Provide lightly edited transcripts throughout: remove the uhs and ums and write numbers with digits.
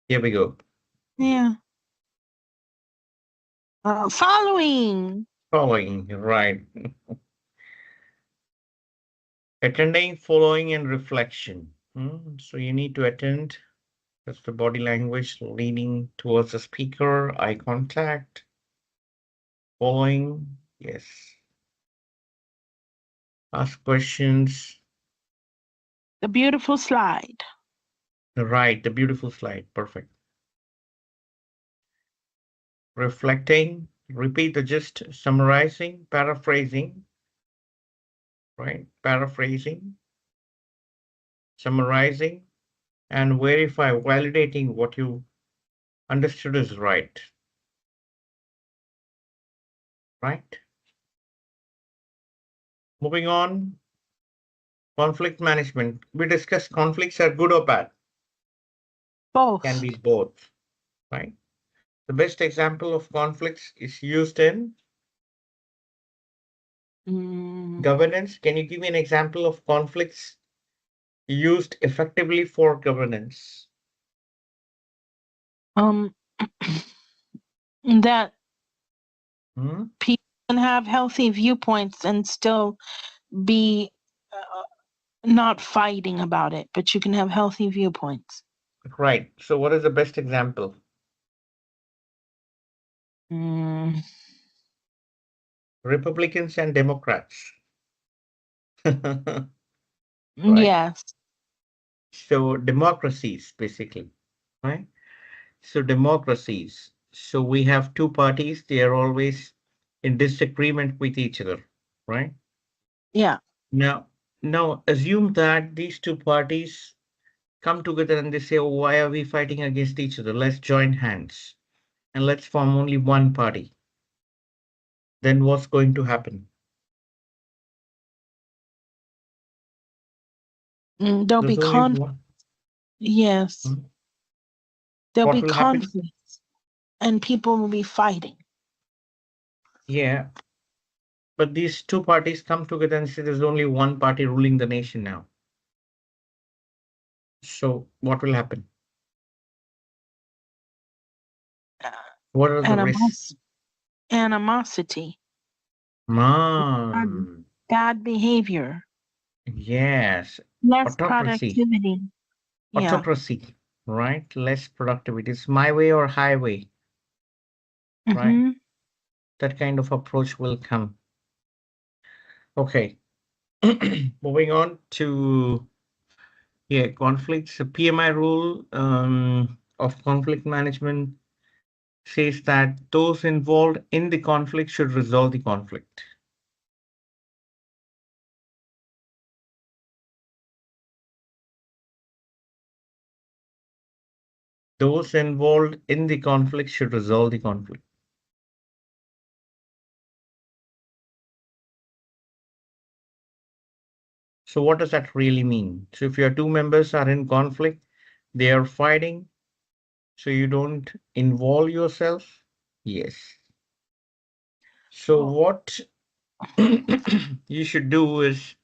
Here we go. Yeah. Following. Following, right. Attending, following, and reflection. So you need to attend. That's the body language, leaning towards the speaker, eye contact, following, yes. Ask questions. The beautiful slide. Right, the beautiful slide, perfect. Reflecting, repeat the gist, summarizing, paraphrasing, right? Paraphrasing, summarizing, and verify, validating what you understood is right. Right? Moving on, conflict management. We discussed conflicts are good or bad. Can Both. be both, right? The best example of conflicts is used in governance. Can you give me an example of conflicts used effectively for governance? That Hmm? people can have healthy viewpoints and still be not fighting about it, but you can have healthy viewpoints. Right. So, what is the best example? Republicans and Democrats. Right. Yes. So, democracies, basically. Right. So, democracies. So, we have two parties, they are always in disagreement with each other. Right. Yeah. Now, assume that these two parties come together and they say, oh, why are we fighting against each other? Let's join hands and let's form only one party. Then what's going to happen? There'll be There's only conflict. one. Yes. Hmm? There'll What be will happen? conflict and people will be fighting. Yeah, but these two parties come together and say there's only one party ruling the nation now. So what will happen? What are the risks? Animosity. Man, Bad behavior. yes, Less autocracy, productivity. Yeah. autocracy, right? Less productivity. It's my way or highway, right? Mm-hmm. That kind of approach will come. Okay, moving on to conflicts. The PMI rule of conflict management says that those involved in the conflict should resolve the conflict. Those involved in the conflict should resolve the conflict. So what does that really mean? So if your two members are in conflict, they are fighting, so you don't involve yourself? Yes. So what you should do is,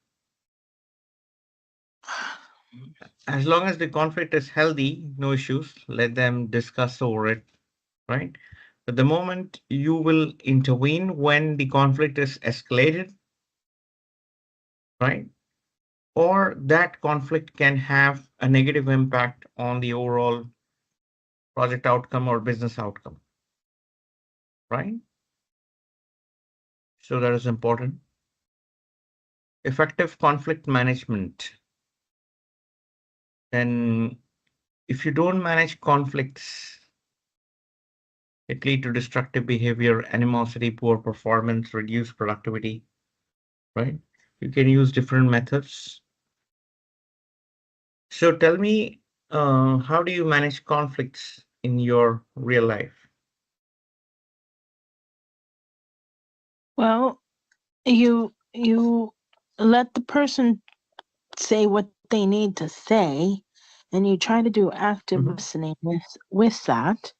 as long as the conflict is healthy, no issues, let them discuss over it, right? But the moment you will intervene when the conflict is escalated, right? Or that conflict can have a negative impact on the overall project outcome or business outcome, right? So that is important. Effective conflict management. Then if you don't manage conflicts, it leads to destructive behavior, animosity, poor performance, reduced productivity, right? You can use different methods. So tell me, how do you manage conflicts in your real life? Well, you let the person say what they need to say, and you try to do active Mhm, listening with that,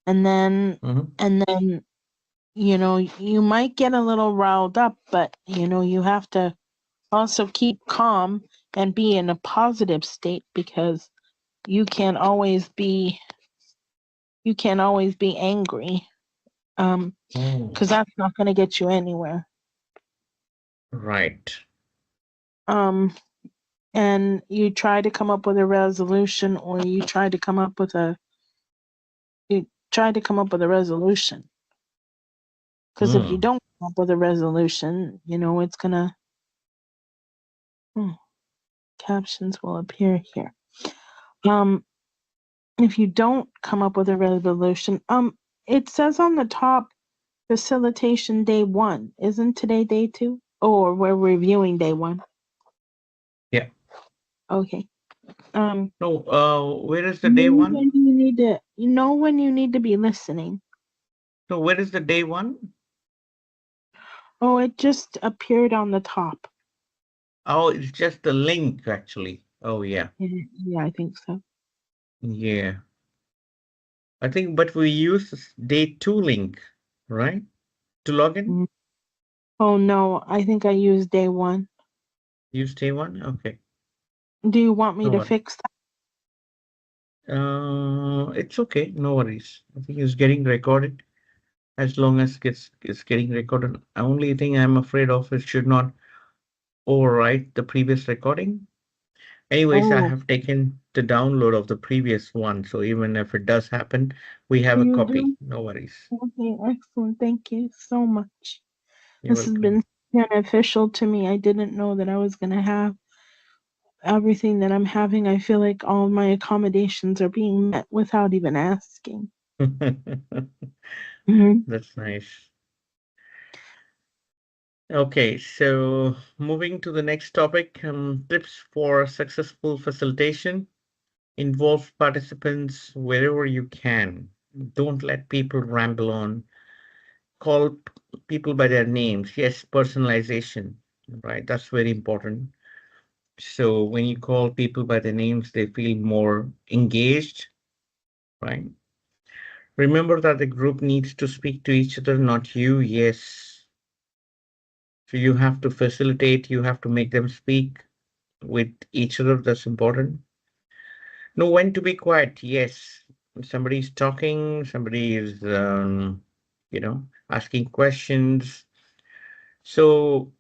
and then mhm. and then you might get a little riled up, but you have to also keep calm and be in a positive state, because you can't always be you can't always be angry. Because that's not going to get you anywhere. Right. And you try to come up with a resolution, or you try to come up with a resolution. Because if you don't come up with a resolution, it's gonna captions will appear here. If you don't come up with a resolution, it says on the top, facilitation day 1. Isn't today day 2? Or we're reviewing day 1? Yeah. Okay. No, where is the day 1? When you need to, when you need to be listening. So where is the day 1? Oh, it just appeared on the top. Oh, it's just the link actually. Oh yeah. Yeah, I think so. Yeah. I think, but we use this day 2 link, right? To log in? Oh no, I think I used day 1. Use day 1? Okay. Do you want me No to worries. fix that? It's okay. No worries. I think it's getting recorded. As long as it's getting recorded. Only thing I'm afraid of is should not overwrite the previous recording. Anyways, I Oh, have taken the download of the previous one, so even if it does happen, we have a you copy. do? No worries. Okay, excellent. Thank you so much. You're This has welcome. been beneficial to me. I didn't know that I was going to have everything that I'm having. I feel like all my accommodations are being met without even asking. That's nice. Okay, so moving to the next topic, tips for successful facilitation. Involve participants wherever you can. Don't let people ramble on. Call people by their names. Yes, personalization, right? That's very important. So when you call people by their names, they feel more engaged, right? Remember that the group needs to speak to each other, not you. Yes. So you have to facilitate, you have to make them speak with each other. That's important. Know when to be quiet. Yes. Somebody's talking, somebody is, asking questions. So,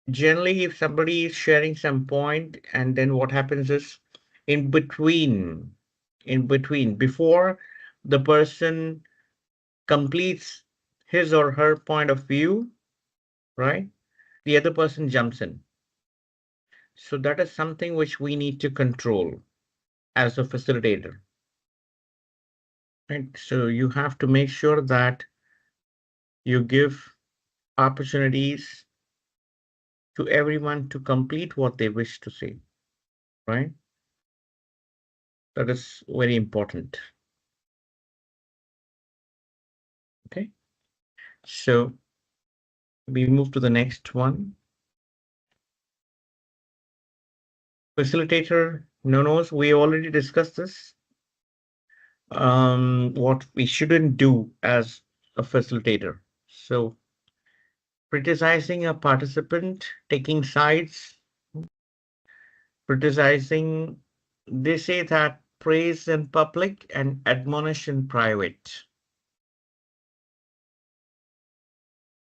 generally, if somebody is sharing some point, and then what happens is in between, before the person completes his or her point of view, right? The other person jumps in. So that is something which we need to control as a facilitator. Right? So you have to make sure that you give opportunities to everyone to complete what they wish to say, right? That is very important. Okay, so we move to the next one. Facilitator no-nos. We already discussed this. What we shouldn't do as a facilitator. So criticizing a participant, taking sides, criticizing, they say that praise in public and admonish in private,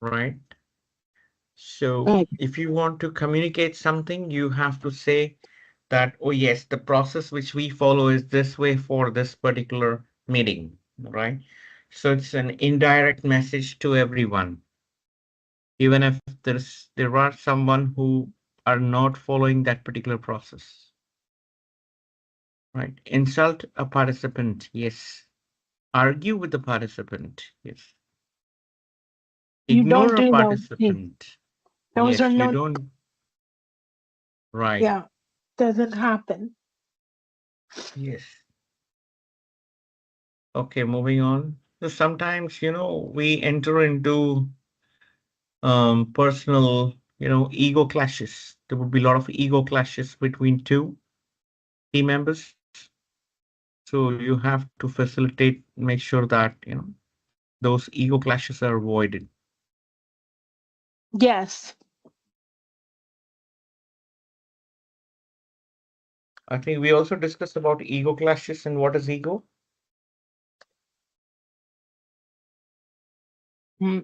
right? So Right. if you want to communicate something, you have to say that, oh yes, the process which we follow is this way for this particular meeting, right? So it's an indirect message to everyone, even if there are someone who are not following that particular process, right? Insult a participant, yes. Argue with the participant, yes. You don't Ignore a do those things. participant, Those are yes. You no, don't, right? yeah, doesn't happen. Yes. Okay, moving on. So sometimes, we enter into personal, ego clashes. There would be a lot of ego clashes between two team members. So you have to facilitate, make sure that, those ego clashes are avoided. Yes. I think we also discussed about ego clashes and what is ego.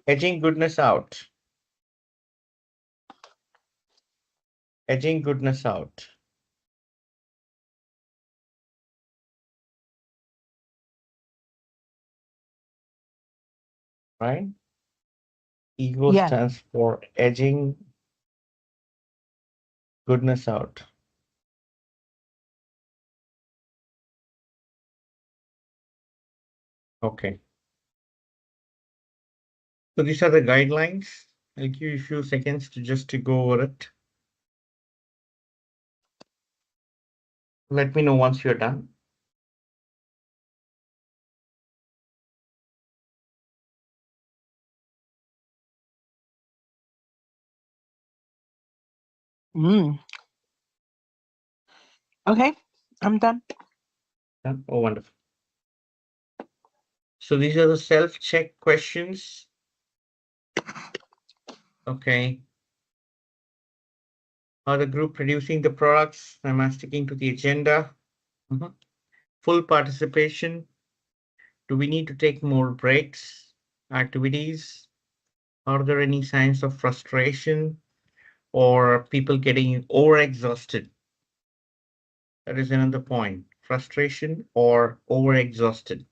Edging goodness out. Edging goodness out. Right? Ego Yes. stands for edging goodness out. Okay. So these are the guidelines. I'll give you a few seconds to go over it. Let me know once you're done. Okay, I'm done. Done? Oh, wonderful. So these are the self-check questions. Okay. Are the group producing the products? Am I sticking to the agenda? Full participation. Do we need to take more breaks? Activities? Are there any signs of frustration or people getting overexhausted? That is another point. Frustration or overexhausted.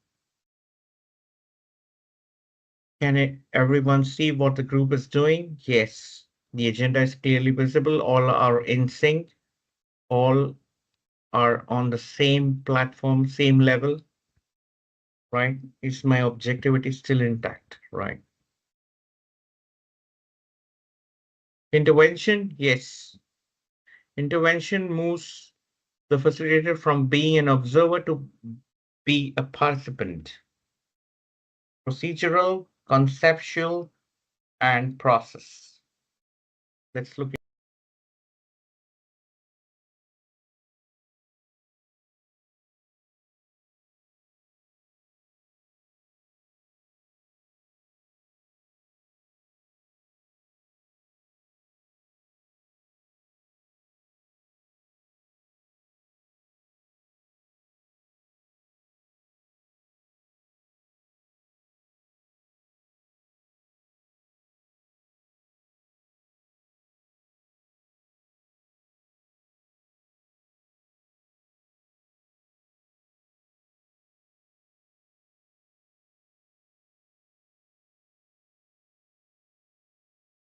Can everyone see what the group is doing? Yes. The agenda is clearly visible. All are in sync. All are on the same platform, same level, right? Is my objectivity still intact, right? Intervention, yes. Intervention moves the facilitator from being an observer to be a participant. Procedural, conceptual, and process. Let's look at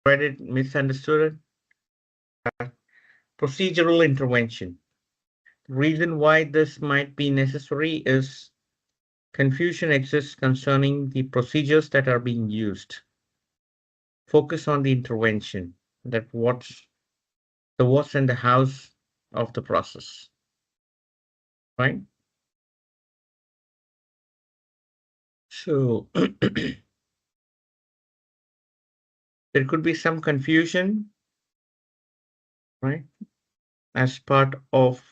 read it, misunderstood it. Procedural intervention. The reason why this might be necessary is confusion exists concerning the procedures that are being used. Focus on the intervention, that what's and the hows of the process, right? So there could be some confusion, right? As part of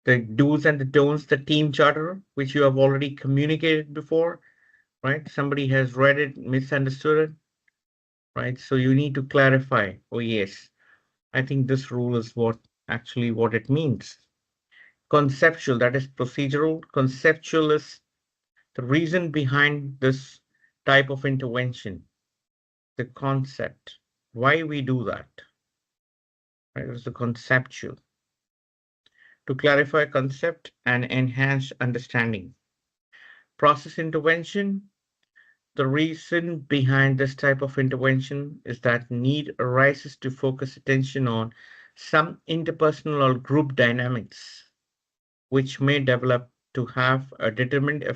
the do's and the don'ts, the team charter, which you have already communicated before, right? Somebody has read it, misunderstood it, right? So you need to clarify, oh yes, I think this rule is what it means. Conceptual, that is procedural. Conceptual is the reason behind this type of intervention, the concept, why we do that, right? It's the conceptual. To clarify concept and enhance understanding. Process intervention, the reason behind this type of intervention is that need arises to focus attention on some interpersonal or group dynamics, which may develop to have a detrimental,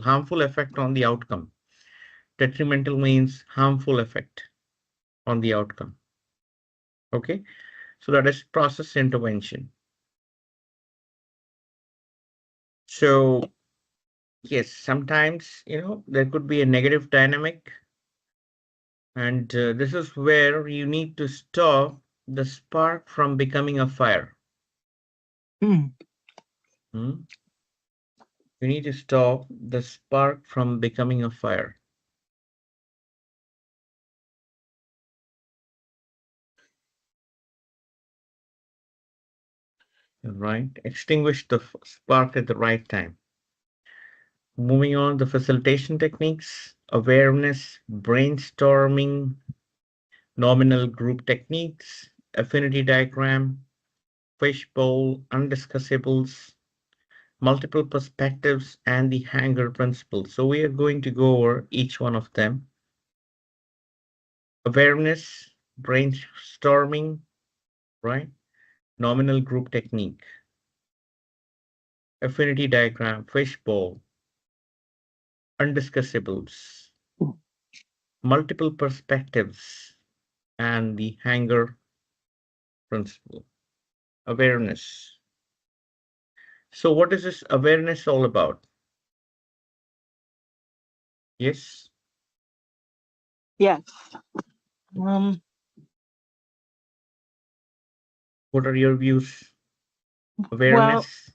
harmful effect on the outcome. Detrimental means harmful effect on the outcome. Okay, so that is process intervention. So yes, sometimes, there could be a negative dynamic, and this is where you need to stop the spark from becoming a fire. Mm. Hmm? You need to stop the spark from becoming a fire. Right? Extinguish the spark at the right time. Moving on, the facilitation techniques, awareness, brainstorming, nominal group techniques, affinity diagram, fishbowl, undiscussables, multiple perspectives, and the hanger principle. So we are going to go over each one of them. Awareness, brainstorming, right? Nominal group technique, affinity diagram, fishbowl, undiscussables, multiple perspectives, and the hanger principle. Awareness. So what is this awareness all about? Yes. Yes. Um, What are your views? well, Awareness.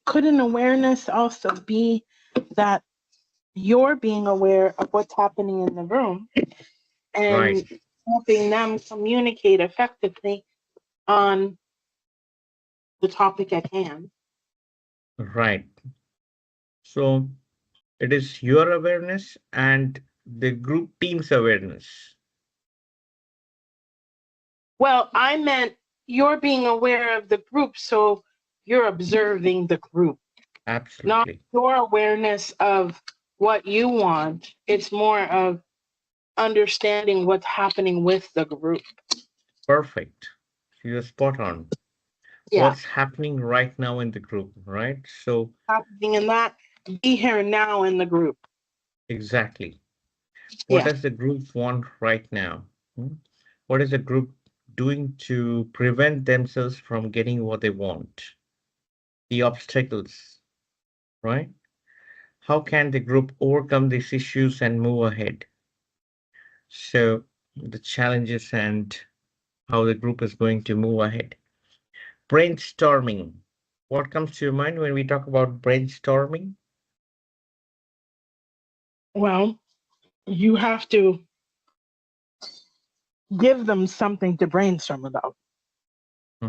couldn't awareness also be that you're being aware of what's happening in the room Right. and helping them communicate effectively on the topic at hand? Right. So it is your awareness and the group team's awareness. Well, I meant you're being aware of the group, so you're observing the group, not Absolutely. your awareness of what you want. It's more of understanding what's happening with the group. Perfect. You're spot on. Yeah, What's happening right now in the group, right? So happening in that. Be here now in the group. exactly. What Yeah. does the group want right now? Hmm? What is the group doing to prevent themselves from getting what they want? The obstacles, right? How can the group overcome these issues and move ahead? So the challenges and how the group is going to move ahead. Brainstorming. What comes to your mind when we talk about brainstorming? Well, you have to give them something to brainstorm about.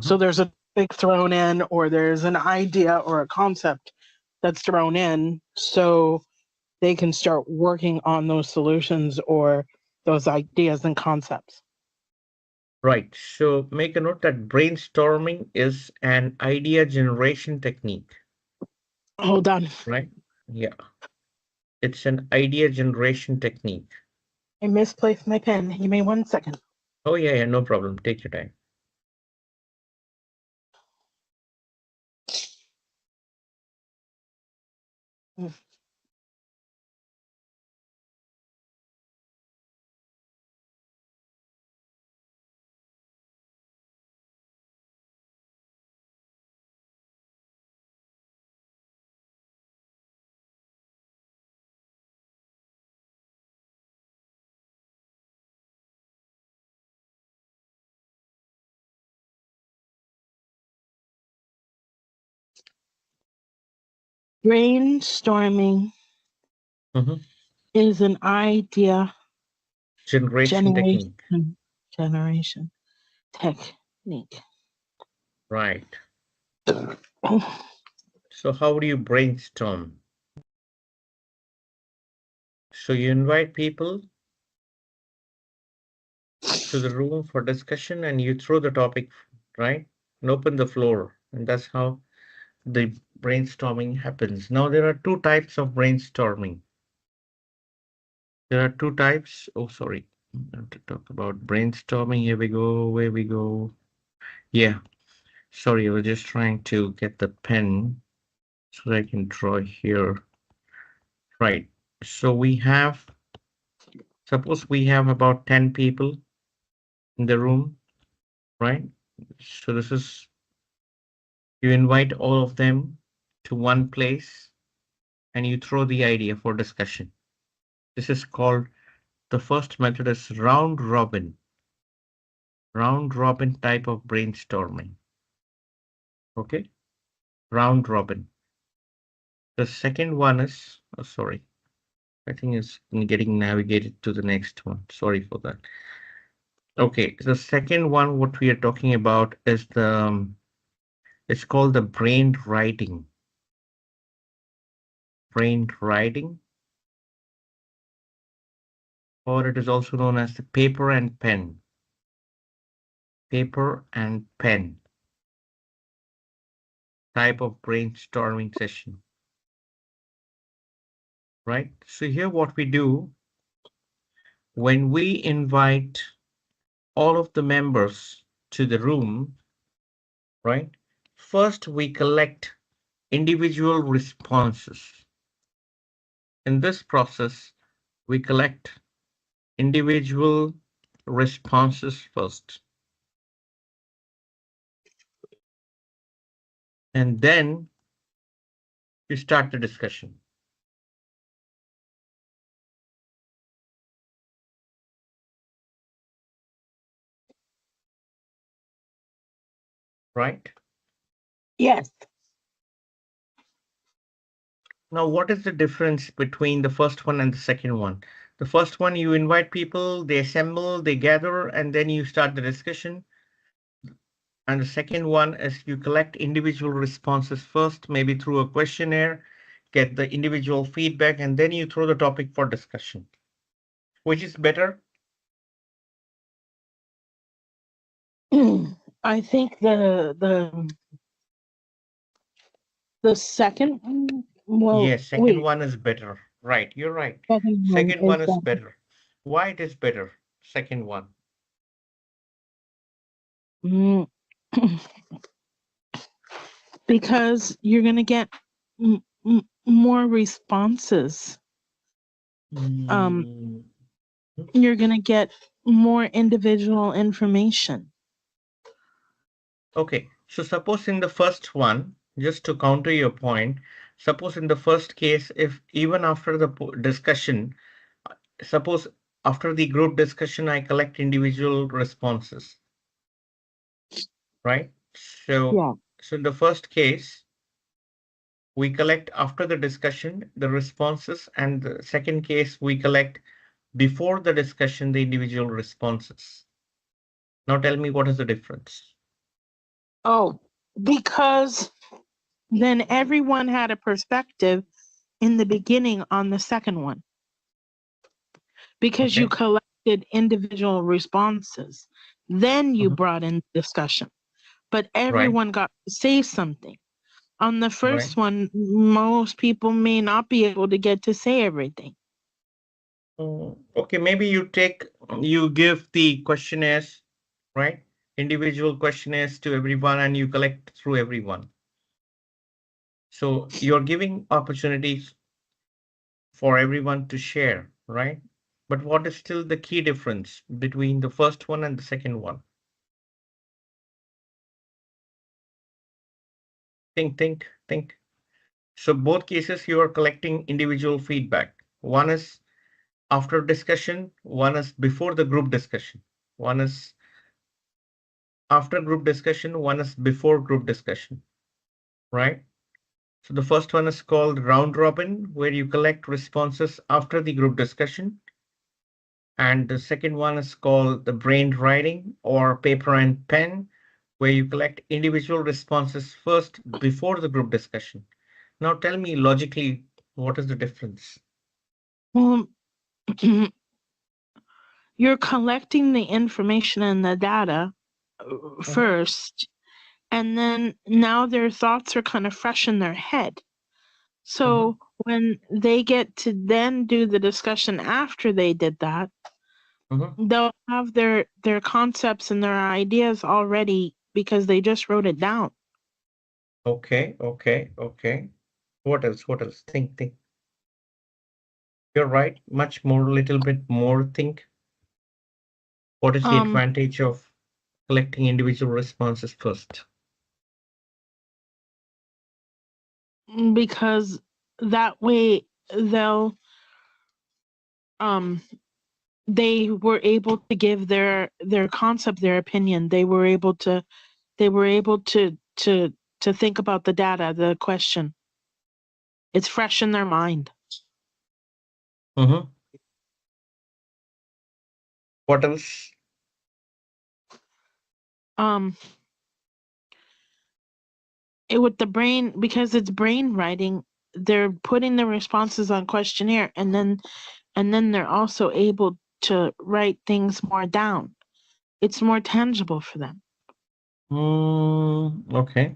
So Mhm. there's a topic thrown in, or there's an idea or a concept that's thrown in, so they can start working on those solutions or those ideas and concepts. Right. So make a note that brainstorming is an idea generation technique, Hold on. right? Yeah. It's an idea generation technique. I misplaced my pen. Give me 1 second. Oh, yeah, yeah, no problem. Take your time. Brainstorming Mhm. is an idea Generation technique. generation technique. Right. So how do you brainstorm? So you invite people to the room for discussion and you throw the topic, right? And open the floor. And that's how the brainstorming happens. Now, there are two types of brainstorming. There are two types. Oh, sorry. I have to talk about brainstorming. Here we go. Where we go. Yeah. Sorry, I was just trying to get the pen so that I can draw here. Right. So we have, suppose we have about 10 people in the room, right? So this is, you invite all of them to one place and you throw the idea for discussion. This is called, the first method is round robin type of brainstorming. Okay, round robin. The second one is, oh, sorry, I think it's getting navigated to the next one. Sorry for that. Okay, the second one, what we are talking about is the, it's called the brain writing. brain writing, or it is also known as the paper and pen. Paper and pen type of brainstorming session, right? So here what we do when we invite all of the members to the room, right? First, we collect individual responses. In this process, we collect individual responses first. And then you start the discussion. Right? Yes. Now, what is the difference between the first one and the second one? The first one, you invite people, they assemble, they gather, and then you start the discussion. And the second one is you collect individual responses first, maybe through a questionnaire, get the individual feedback, and then you throw the topic for discussion. Which is better? I think the second one. Well, Yes, second wait. one is better. Right, you're right. Second one Second is one is better. Why it is better? Second one. Mm, because you're gonna get more responses. Mm, You're gonna get more individual information. Okay, so suppose in the first one, just to counter your point, suppose in the first case, if even after the discussion, suppose after the group discussion, I collect individual responses, right? So, Yeah. so in the first case, we collect after the discussion the responses, and the second case, we collect before the discussion the individual responses. Now tell me what is the difference? Oh, because then everyone had a perspective in the beginning on the second one. Because you Okay, collected individual responses. Then you mhm, brought in discussion. But right, everyone got to say something. On the right. first one, most people may not be able to get to say everything. Okay, maybe you give the questionnaires, right? Individual questionnaires to everyone and you collect through everyone. So you're giving opportunities for everyone to share, right? But what is still the key difference between the first one and the second one? Think. So both cases you are collecting individual feedback. One is after discussion, one is before the group discussion. One is after group discussion, one is before group discussion, right? So the first one is called round robin, where you collect responses after the group discussion. And the second one is called the brain writing or paper and pen, where you collect individual responses first before the group discussion. Now tell me logically, what is the difference? Well, you're collecting the information and the data Mhm, first, and then now their thoughts are kind of fresh in their head. mhm. So when they get to then do the discussion after they did that, Mhm. they'll have their concepts and their ideas already because they just wrote it down. Okay. What else? What else? Think. You're right. Much more, little bit more. Think. What is the Um, advantage of collecting individual responses first? because that way they'll um they were able to give their concept, their opinion. They were able to think about the data, the question. It's fresh in their mind. Mhm. What else? Um, with the brain, because it's brain writing, they're putting the responses on questionnaire, and then they're also able to write things more down. It's more tangible for them. Okay.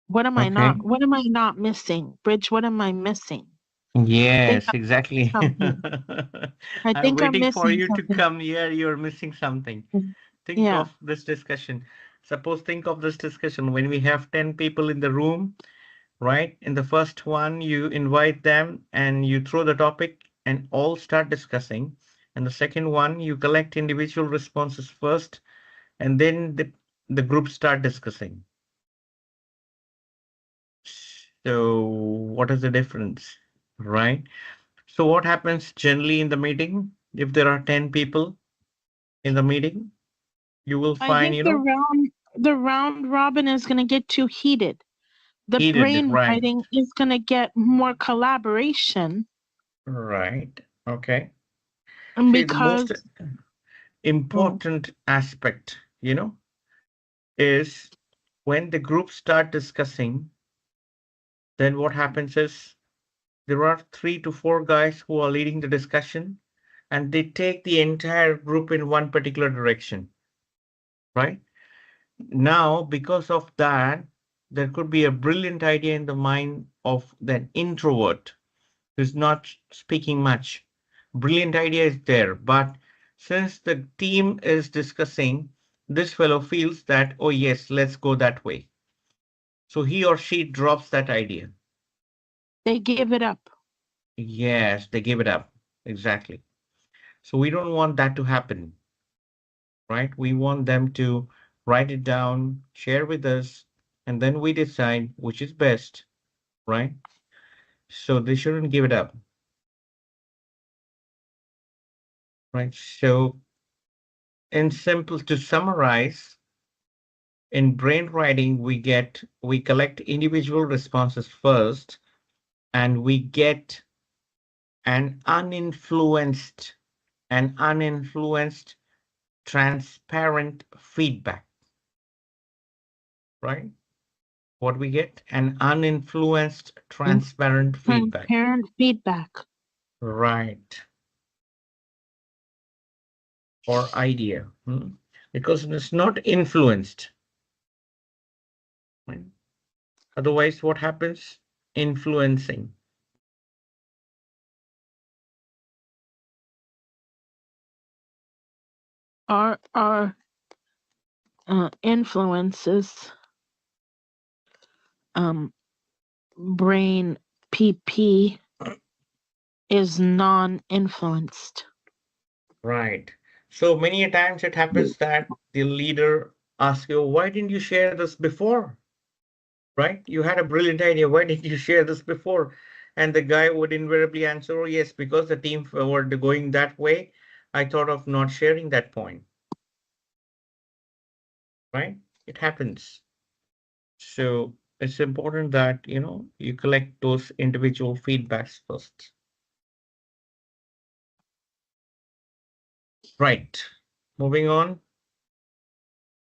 What am I Okay. not missing? Bridge, what am I missing? Yes, exactly. Something. I I'm think I'm waiting for missing you to something. come here. You're missing something. Think Yeah. of this discussion. Suppose think of this discussion when we have 10 people in the room, right? In the first one, you invite them and you throw the topic and all start discussing. And the second one, you collect individual responses first, and then the group start discussing. So what is the difference, right? So what happens generally in the meeting? If there are 10 people in the meeting, you will I find, think the round robin is going to get too heated. The heated, right? brainwriting is going to get more collaboration. Right. Okay. And See, the most because important aspect, is when the group start discussing, then what happens is there are 3 to 4 guys who are leading the discussion and they take the entire group in one particular direction, right? Now, because of that, there could be a brilliant idea in the mind of that introvert who's not speaking much. Brilliant idea is there, but since the team is discussing, this fellow feels that, oh, yes, let's go that way. So he or she drops that idea. they give it up. Yes, they give it up. Exactly. So we don't want that to happen, right? We want them to write it down, share with us, and then we decide which is best, right? So they shouldn't give it up, right? So in simple, to summarize, in brain writing, we collect individual responses first, and we get an uninfluenced, transparent feedback, right? What we get? An uninfluenced, transparent feedback. Transparent feedback. Right. Or idea. Because it's not influenced. Right? Otherwise, what happens? Influencing. Our influences brain PP is non-influenced. Right. So many a times it happens that the leader asks you, why didn't you share this before? Right? You had a brilliant idea. Why didn't you share this before? And the guy would invariably answer, oh, yes, because the team were going that way, I thought of not sharing that point. Right? It happens. So it's important that, you collect those individual feedbacks first. Right. Moving on.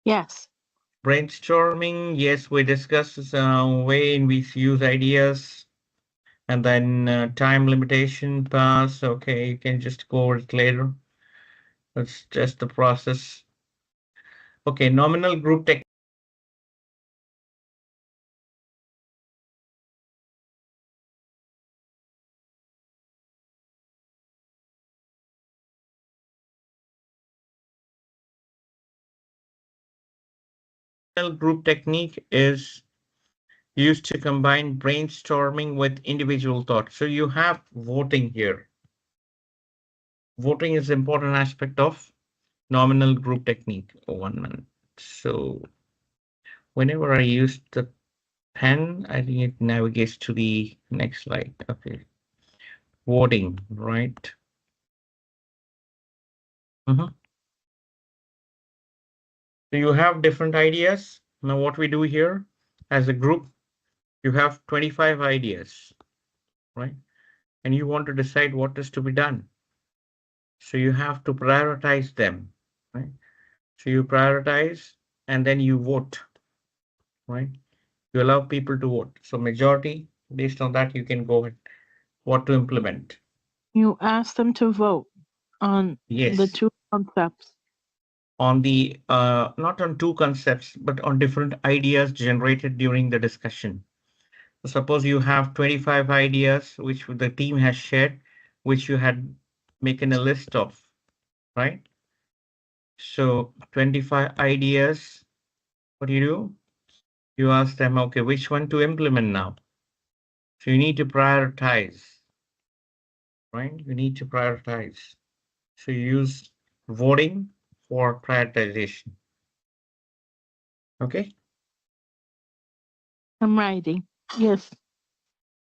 Yes. Brainstorming. Yes, we discussed way in which use ideas. And then time limitation pass. Okay, you can just go over it later. That's just the process. Okay, nominal group technique. Group technique is used to combine brainstorming with individual thought. So you have voting here. Voting is an important aspect of nominal group technique. 1 minute. So whenever I use the pen, I think it navigates to the next slide. Okay. Voting, right? So you have different ideas. Now what we do here as a group, you have 25 ideas, right? And you want to decide what is to be done. So you have to prioritize them, right? So you prioritize and then you vote, right? You allow people to vote. So majority Based on that, you can go ahead what to implement. You ask them to vote on the Yes, two concepts. on the not on two concepts, but on different ideas generated during the discussion. So suppose you have 25 ideas which the team has shared, which you had making a list of, right? So 25 ideas, what do? You ask them, okay, which one to implement now? So you need to prioritize, right? You need to prioritize. So you use voting for prioritization. Okay, I'm writing. Yes.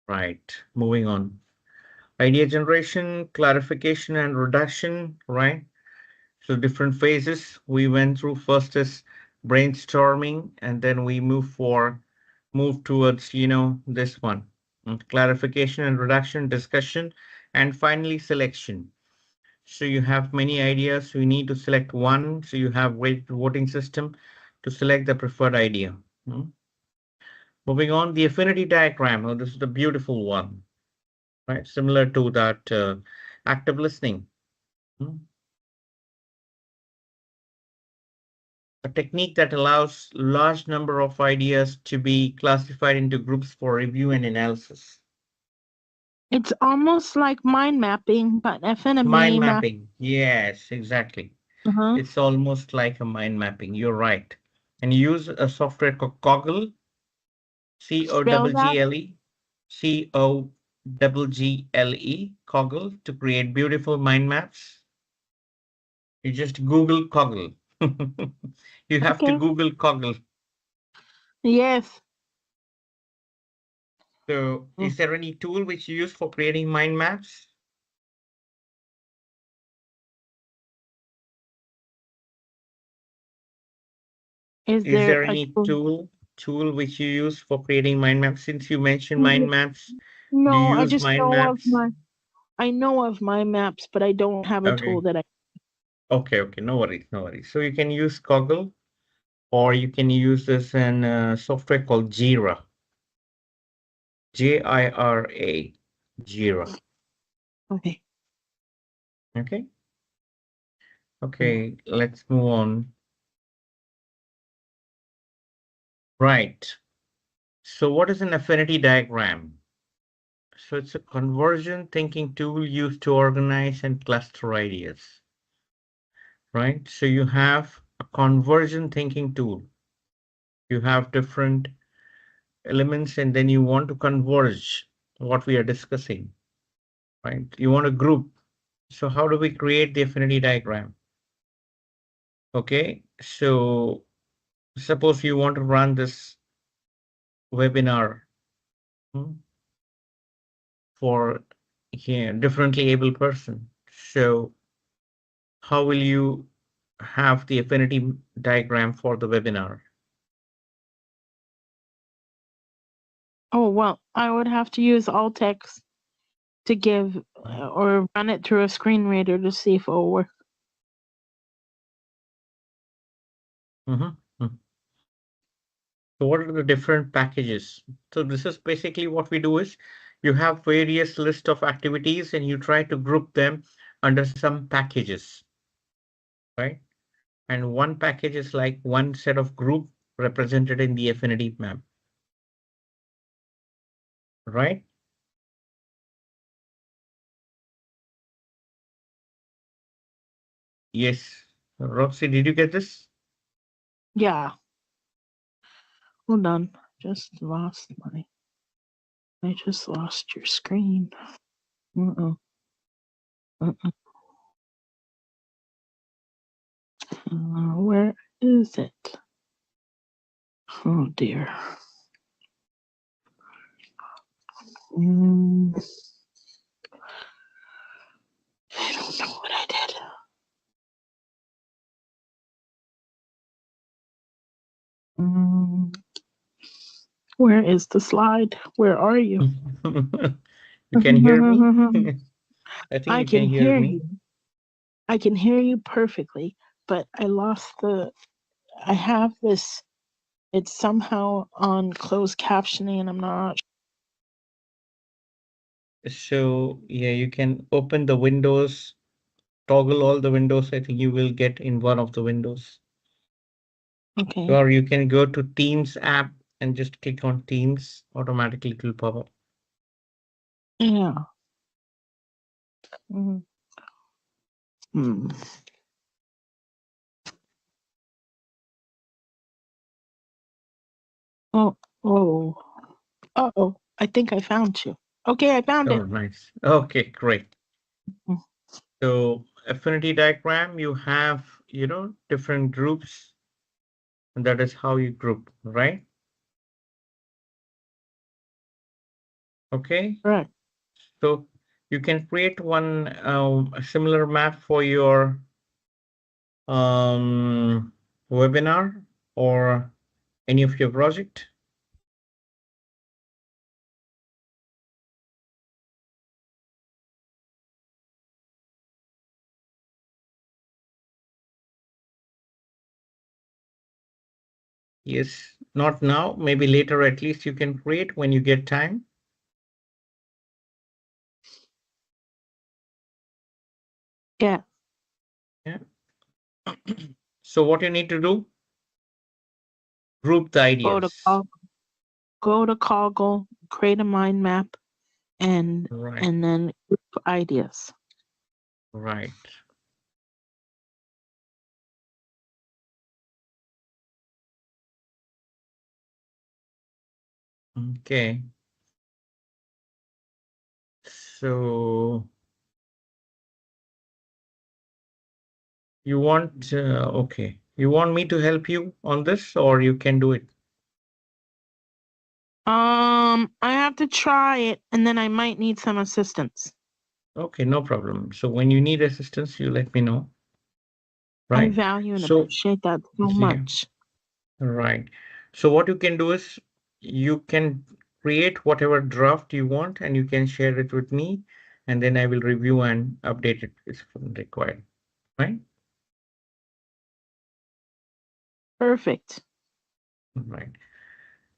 right. Moving on. Idea generation, clarification, and reduction, right? So different phases we went through. First is brainstorming, and then we move towards, this one, clarification and reduction, discussion, and finally selection. So you have many ideas. So you need to select one. So you have voting system to select the preferred idea. Hmm. Moving on, the affinity diagram. Oh, this is the beautiful one, right? Similar to that active listening. Hmm. A technique that allows large number of ideas to be classified into groups for review and analysis. It's almost like mind mapping, but Mind FNME map. mapping. Yes, exactly. Uh-huh. It's almost like a mind mapping. You're right. And use a software called Coggle, Spell that. Coggle, Coggle, Coggle, to create beautiful mind maps. You just Google Coggle. You have to Okay. Google Coggle. Yes. So, Mm. is there any tool which you use for creating mind maps? Is Is there there a any tool? tool which you use for creating mind maps? Since you mentioned mind Mm, maps, do no, you I use just mind know of maps? I know of my maps, but I don't have a tool Okay, that I. okay, no worries, no worries. So you can use Coggle, or you can use this in software called Jira, Jira, Jira. Okay. Okay, Mm. okay, let's move on. Right. So what is an affinity diagram? So it's a conversion thinking tool used to organize and cluster ideas, right? So you have a conversion thinking tool. You have different elements and then you want to converge what we are discussing, right? You want to group. So how do we create the affinity diagram? Okay, so suppose you want to run this webinar, hmm, for differently able person. So how will you have the affinity diagram for the webinar? Oh well, I would have to use alt text to give or run it through a screen reader to see if it will work. Mhm, mhm. So what are the different packages? So this is basically what we do is you have various list of activities and you try to group them under some packages, right? And one package is like one set of group represented in the affinity map, right? Yes. Roxy, did you get this? Yeah. Hold on. Just lost my. I just lost your screen. Uh-uh. Uh-uh. Where is it? Oh dear. Mm, I don't know what I did. Mm, where is the slide? Where are you? You can hear me? I think I you can can hear hear me. you. I can hear you perfectly, but I lost the. I have this. It's somehow on closed captioning, and I'm not. So yeah, you can open the windows, toggle all the windows. I think you will get in one of the windows. Okay. Or you can go to Teams app and just click on Teams. Automatically it will pop up. Yeah. Mhm. Hmm. Oh, oh, oh. I think I found you. Okay, I found Oh, it. nice. Okay, great. Mm. So affinity diagram, you have, different groups, and that is how you group, right? Okay. Right. So you can create one a similar map for your webinar or any of your project. Yes, not now, maybe later at least you can create when you get time. Yeah. Yeah. So what you need to do, group the Go to ideas. Coggle, create a mind map, and Right, and then group ideas. right. Okay. So you want, okay. You want me to help you on this or you can do it? I have to try it, and then I might need some assistance. Okay, no problem. So when you need assistance, you let me know. I Right. value and So appreciate that so yeah, much. right. So what you can do is you can create whatever draft you want and you can share it with me and then I will review and update it if required. Right? Perfect. Right.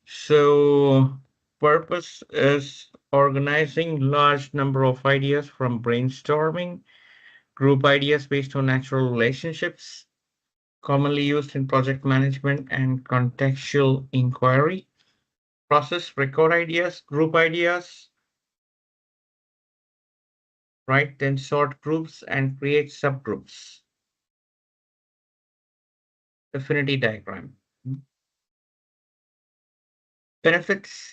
So purpose is organizing large number of ideas from brainstorming, group ideas based on natural relationships, commonly used in project management and contextual inquiry. Process, record ideas, group ideas, right? Then sort groups and create subgroups. Affinity diagram. Benefits,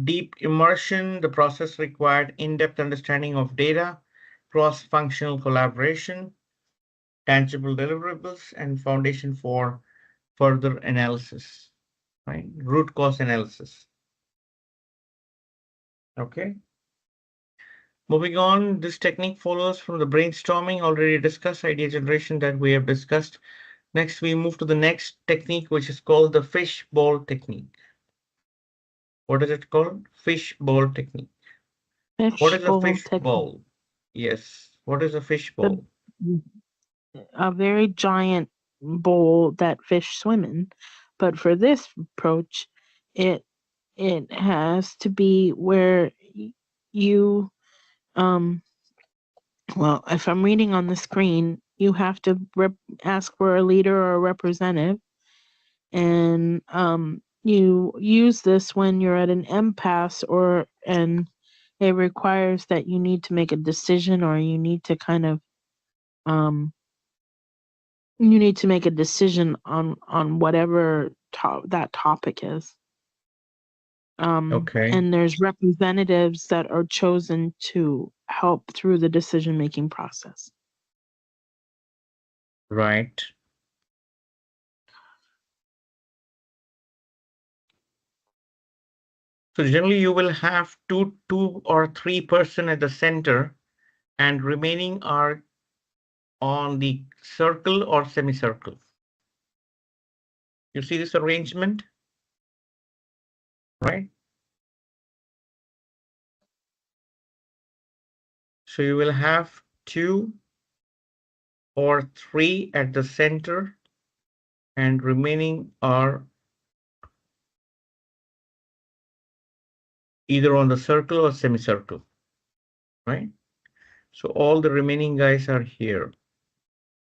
deep immersion. The process required in-depth understanding of data, cross-functional collaboration, tangible deliverables, and foundation for further analysis, right? Root cause analysis. Okay. Moving on, this technique follows from the brainstorming already discussed, idea generation that we have discussed. Next, we move to the next technique, which is called the fishbowl technique. What is it called? Fishbowl technique. What is a Fishbowl technique. fishbowl? Yes. What is a The, fishbowl? a very giant bowl that fish swim in. But for this approach, it it has to be where you um well, if I'm reading on the screen, you have to ask for a leader or a representative, and you use this when you're at an impasse, or and it requires that you need to make a decision, or you need to kind of um you need to make a decision on whatever that topic is. Okay. And there's representatives that are chosen to help through the decision making process. Right. So generally you will have two or three person at the center and remaining are on the circle or semicircle. You see this arrangement, right? So you will have two or three at the center and remaining are either on the circle or semicircle. right? So all the remaining guys are here,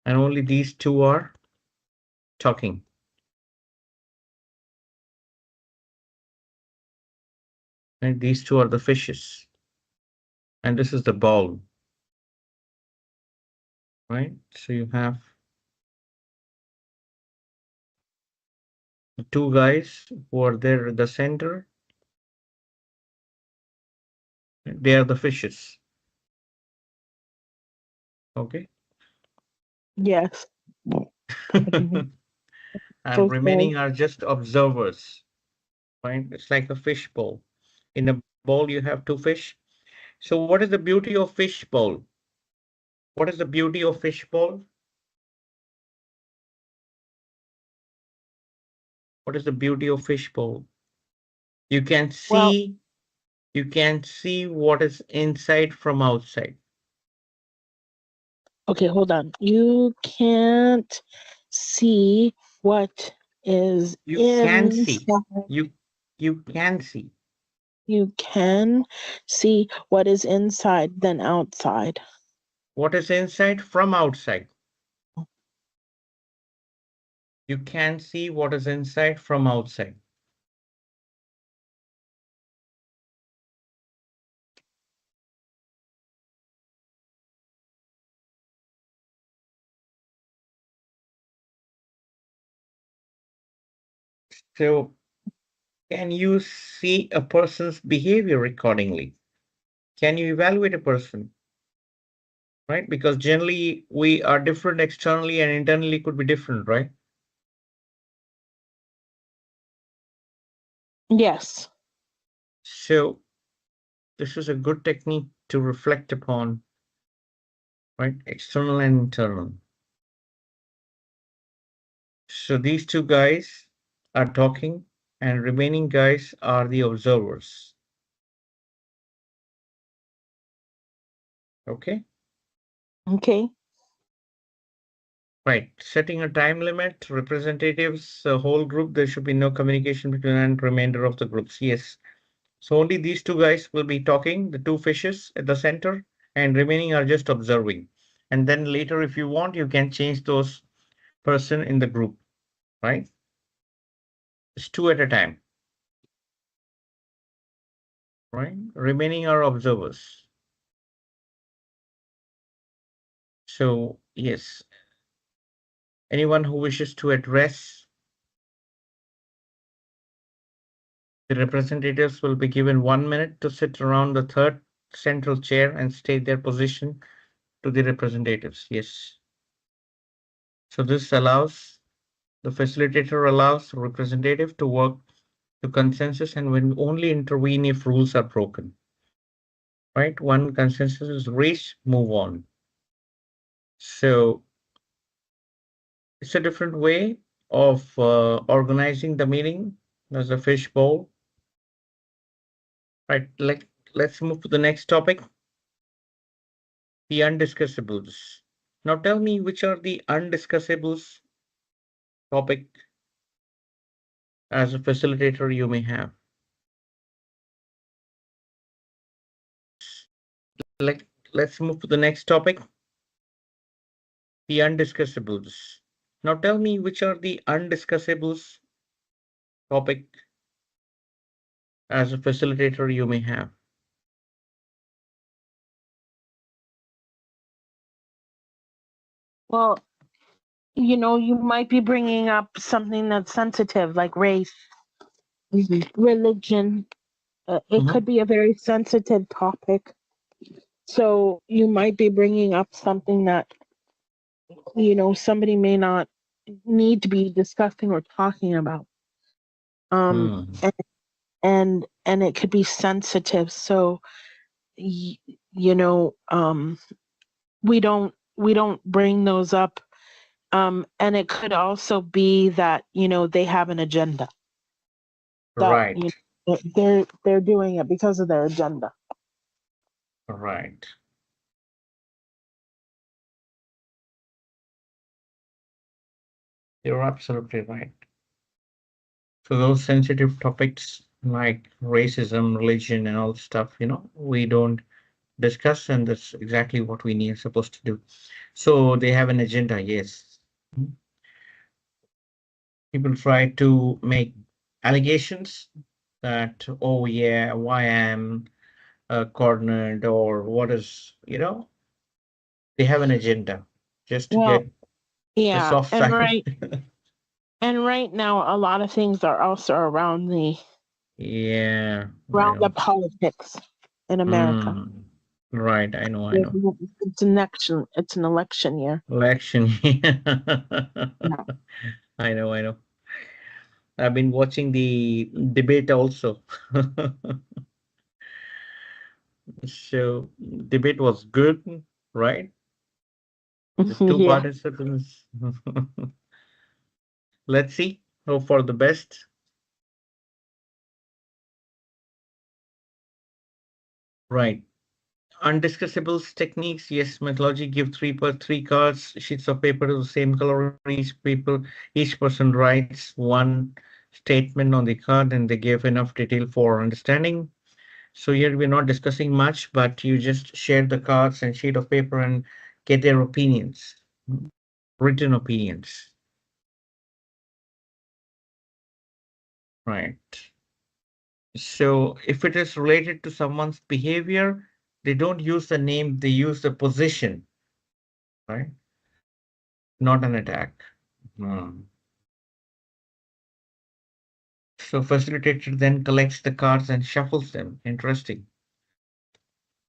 and only these two are talking. And these two are the fishes, and this is the ball, right? So you have the two guys who are there at the center. They are the fishes. Okay. Yes. Mhm. And Okay. remaining are just observers, right? It's like a fish bowl. In a bowl, you have two fish. So what is the beauty of fish bowl? What is the beauty of fish bowl? What is the beauty of fish bowl? You can Well, see, you can see what is inside from outside. okay, hold on. You can't see what is You can see. inside. You you can see. You can see what is inside than outside. What is inside from outside? You can see what is inside from outside. So can you see a person's behavior accordingly? Can you evaluate a person? Right? Because generally we are different externally and internally could be different, right? Yes. So this is a good technique to reflect upon, right? External and internal. So these two guys are talking and remaining guys are the observers. Okay. Okay. Right. Setting a time limit, representatives, a whole group, there should be no communication between and remainder of the groups. Yes. So only these two guys will be talking, the two fishes at the center, and remaining are just observing. And then later, if you want, you can change those person in the group, right? It's two at a time, right? Remaining are observers. So yes, anyone who wishes to address the representatives will be given 1 minute to sit around the third central chair and state their position to the representatives. Yes. So this allows the facilitator allows the representative to work to consensus and will only intervene if rules are broken. Right? One consensus is reached, move on. So it's a different way of organizing the meeting as a fishbowl. Right? Let's move to the next topic, the undiscussables. Now tell me which are the undiscussables topic as a facilitator you may have. Like, let's move to the next topic, the undiscussables. Now tell me which are the undiscussables topic as a facilitator you may have. Well, you might be bringing up something that's sensitive, like race, religion. It Mhm. could be a very sensitive topic. So you might be bringing up something that, somebody may not need to be discussing or talking about. Um, Hmm. and it could be sensitive. So, y- we don't bring those up. And it could also be that, they have an agenda that, Right, they're doing it because of their agenda. right. You're absolutely right. So those sensitive topics like racism, religion, and all stuff, we don't discuss, and that's exactly what we need supposed to do. So they have an agenda, yes. People try to make allegations that, oh yeah, why I'm cornered, or what is, they have an agenda just to Well, get the yeah, soft side. and right now a lot of things are also Yeah, I around the know. politics in America. Mm, right, I know, I know. It's an election year. Election. Yeah. I know, I know. I've been watching the debate also. So debate was good, right? The two Yeah. participants. Let's see. Hope for the best. Right. Undiscussables techniques. Yes, methodology give three cards, sheets of paper of the same color. Each person writes one statement on the card, and they give enough detail for understanding. So here we're not discussing much, but you just share the cards and sheet of paper and get their opinions, written opinions. Right. So if it is related to someone's behavior, they don't use the name, they use the position, right? Not an attack. Hmm. So facilitator then collects the cards and shuffles them. Interesting.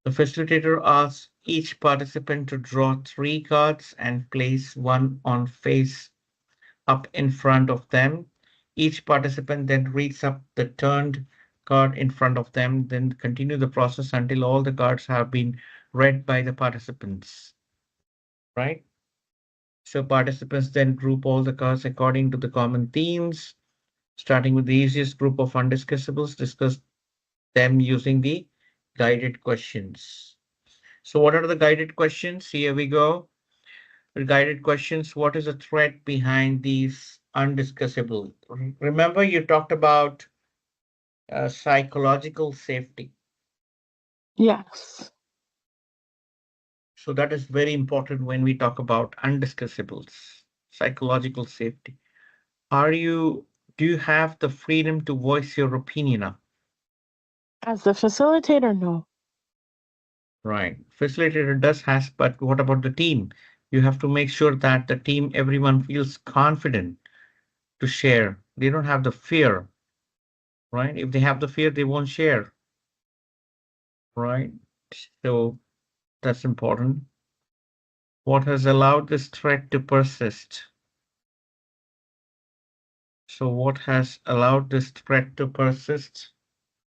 The facilitator asks each participant to draw three cards and place one on face up in front of them. Each participant then reads up the turned card in front of them, then continue the process until all the cards have been read by the participants, right? So participants then group all the cards according to the common themes, starting with the easiest group of undiscussables, discuss them using the guided questions. So what are the guided questions? Here we go. The guided questions. What is the threat behind these undiscussable? Remember, you talked about psychological safety. Yes. So that is very important when we talk about undiscussables, psychological safety. Do you have the freedom to voice your opinion now? As the facilitator, no. Right. Facilitator does has, but what about the team? You have to make sure that the team, everyone feels confident to share. They don't have the fear, right? If they have the fear, they won't share, right? So that's important. What has allowed this threat to persist? So what has allowed this threat to persist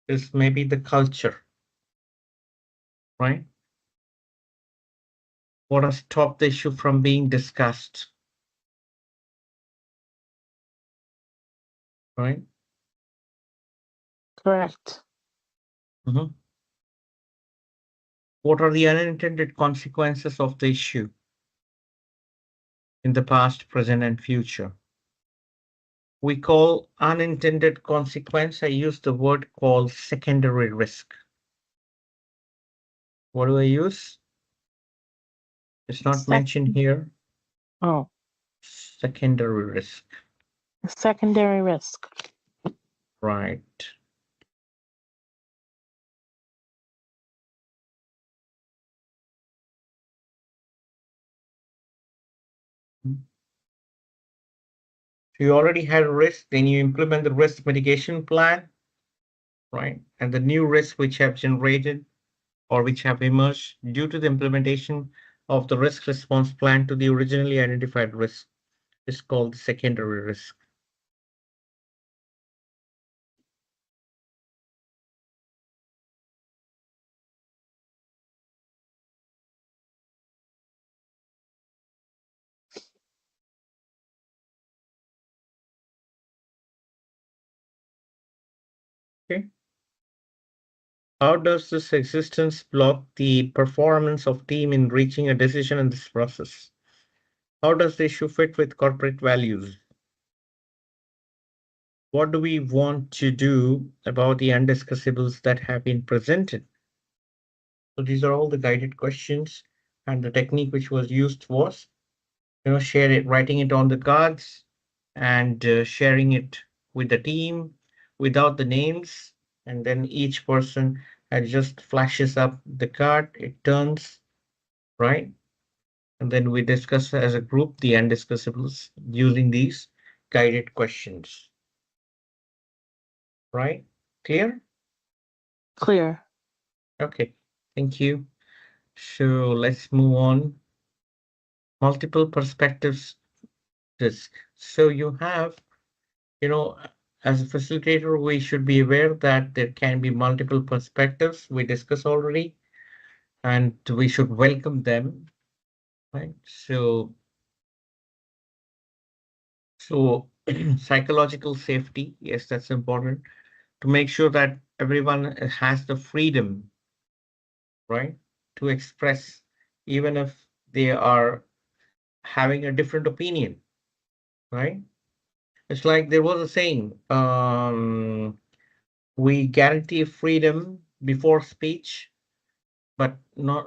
is maybe the culture, right? What has stopped the issue from being discussed, right? Correct. Mhm. What are the unintended consequences of the issue in the past, present, and future? We call unintended consequence. I use the word called secondary risk. What do I use? It's not Sec- mentioned here. oh, Secondary risk, secondary risk. right? If you already had a risk, then you implement the risk mitigation plan, right? And the new risks which have generated or which have emerged due to the implementation of the risk response plan to the originally identified risk is called secondary risk. Okay. How does this existence block the performance of team in reaching a decision in this process? How does the issue fit with corporate values? What do we want to do about the undiscussables that have been presented? So these are all the guided questions, and the technique which was used was, share it, writing it on the cards and sharing it with the team without the names. And then each person just flashes up the card, it turns, right? And then we discuss as a group the undiscussables using these guided questions, right? Clear? Clear. Okay, thank you. So let's move on. Multiple perspectives disc. So you have, as a facilitator, we should be aware that there can be multiple perspectives. We discussed already, and we should welcome them, right? So psychological safety, yes, that's important to make sure that everyone has the freedom, right, to express, even if they are having a different opinion, right? It's like there was a saying, we guarantee freedom before speech, but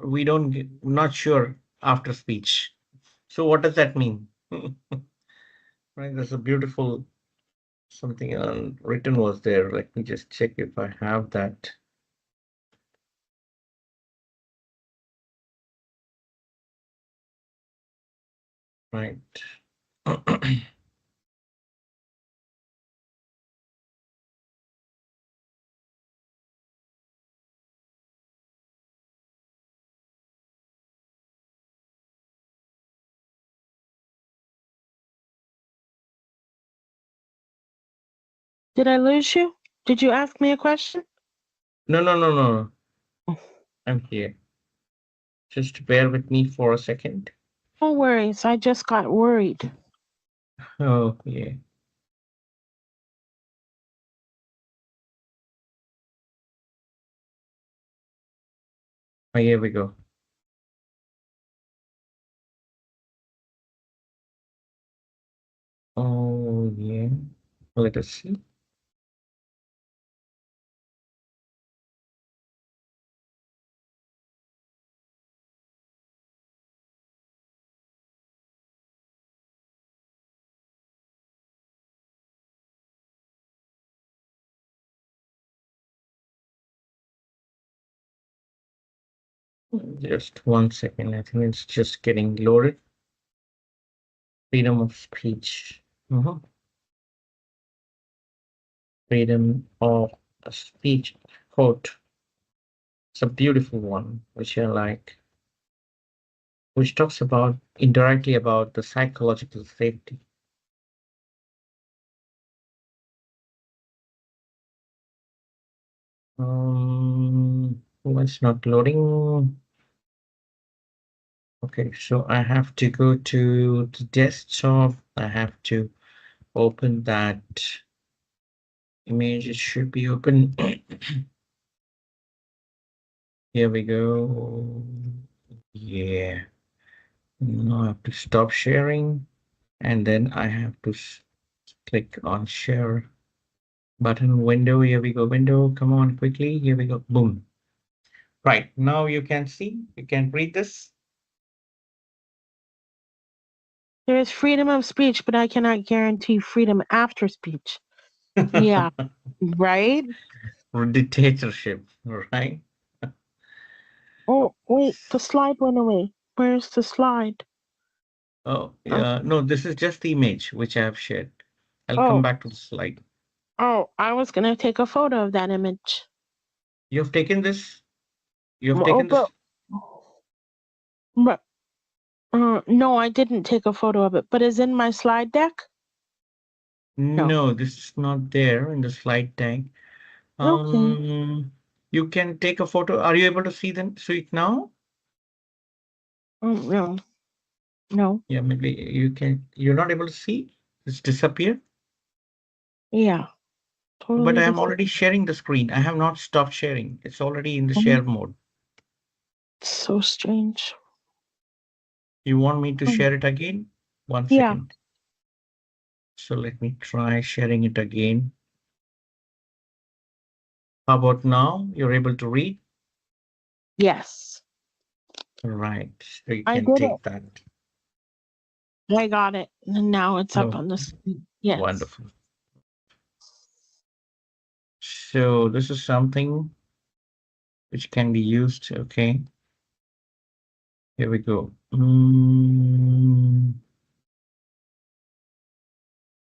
we don't not sure after speech. So what does that mean? Right, there's a beautiful something written was there. Let me just check if I have that. Right. Did I lose you? Did you ask me a question? No, no, no, no. I'm here. Just bear with me for a second. No worries. I just got worried. Oh, yeah. Oh, here we go. Oh, yeah. Let us see. Just 1 second. I think it's just getting loaded. Freedom of speech. Freedom of speech quote. It's a beautiful one, which I like, which talks about indirectly about the psychological safety. Well, it's not loading. Okay, so I have to go to the desktop. I have to open that image. It should be open. Here we go. Yeah. Now I have to stop sharing, and then I have to click on share button window. Here we go. Window. Come on, quickly. Here we go. Boom. Right. Now you can see, you can read this. There is freedom of speech, but I cannot guarantee freedom after speech. Yeah. Right? Or dictatorship, right? Oh, wait. The slide went away. Where's the slide? Oh, yeah. No, this is just the image which I have shared. I'll come Oh, back to the slide. oh, I was going to take a photo of that image. You have taken this? You have Oh, taken this? but no, I didn't take a photo of it, but is in my slide deck? No. No, this is not there in the slide deck. Okay. You can take a photo. Are you able to see it now? Oh, no. No. Yeah, maybe you can. You're not able to see? It's disappeared? Yeah. But Totally I am different. already sharing the screen. I have not stopped sharing. It's already in the share mode. So strange. You want me to Oh, share it again? One yeah. second. So let me try sharing it again. How about now? You're able to read? Yes, Right. So you I can did it. take that. I got it. And now it's up Oh, on the screen. Yes. wonderful. So this is something which can be used. Okay. Here we go.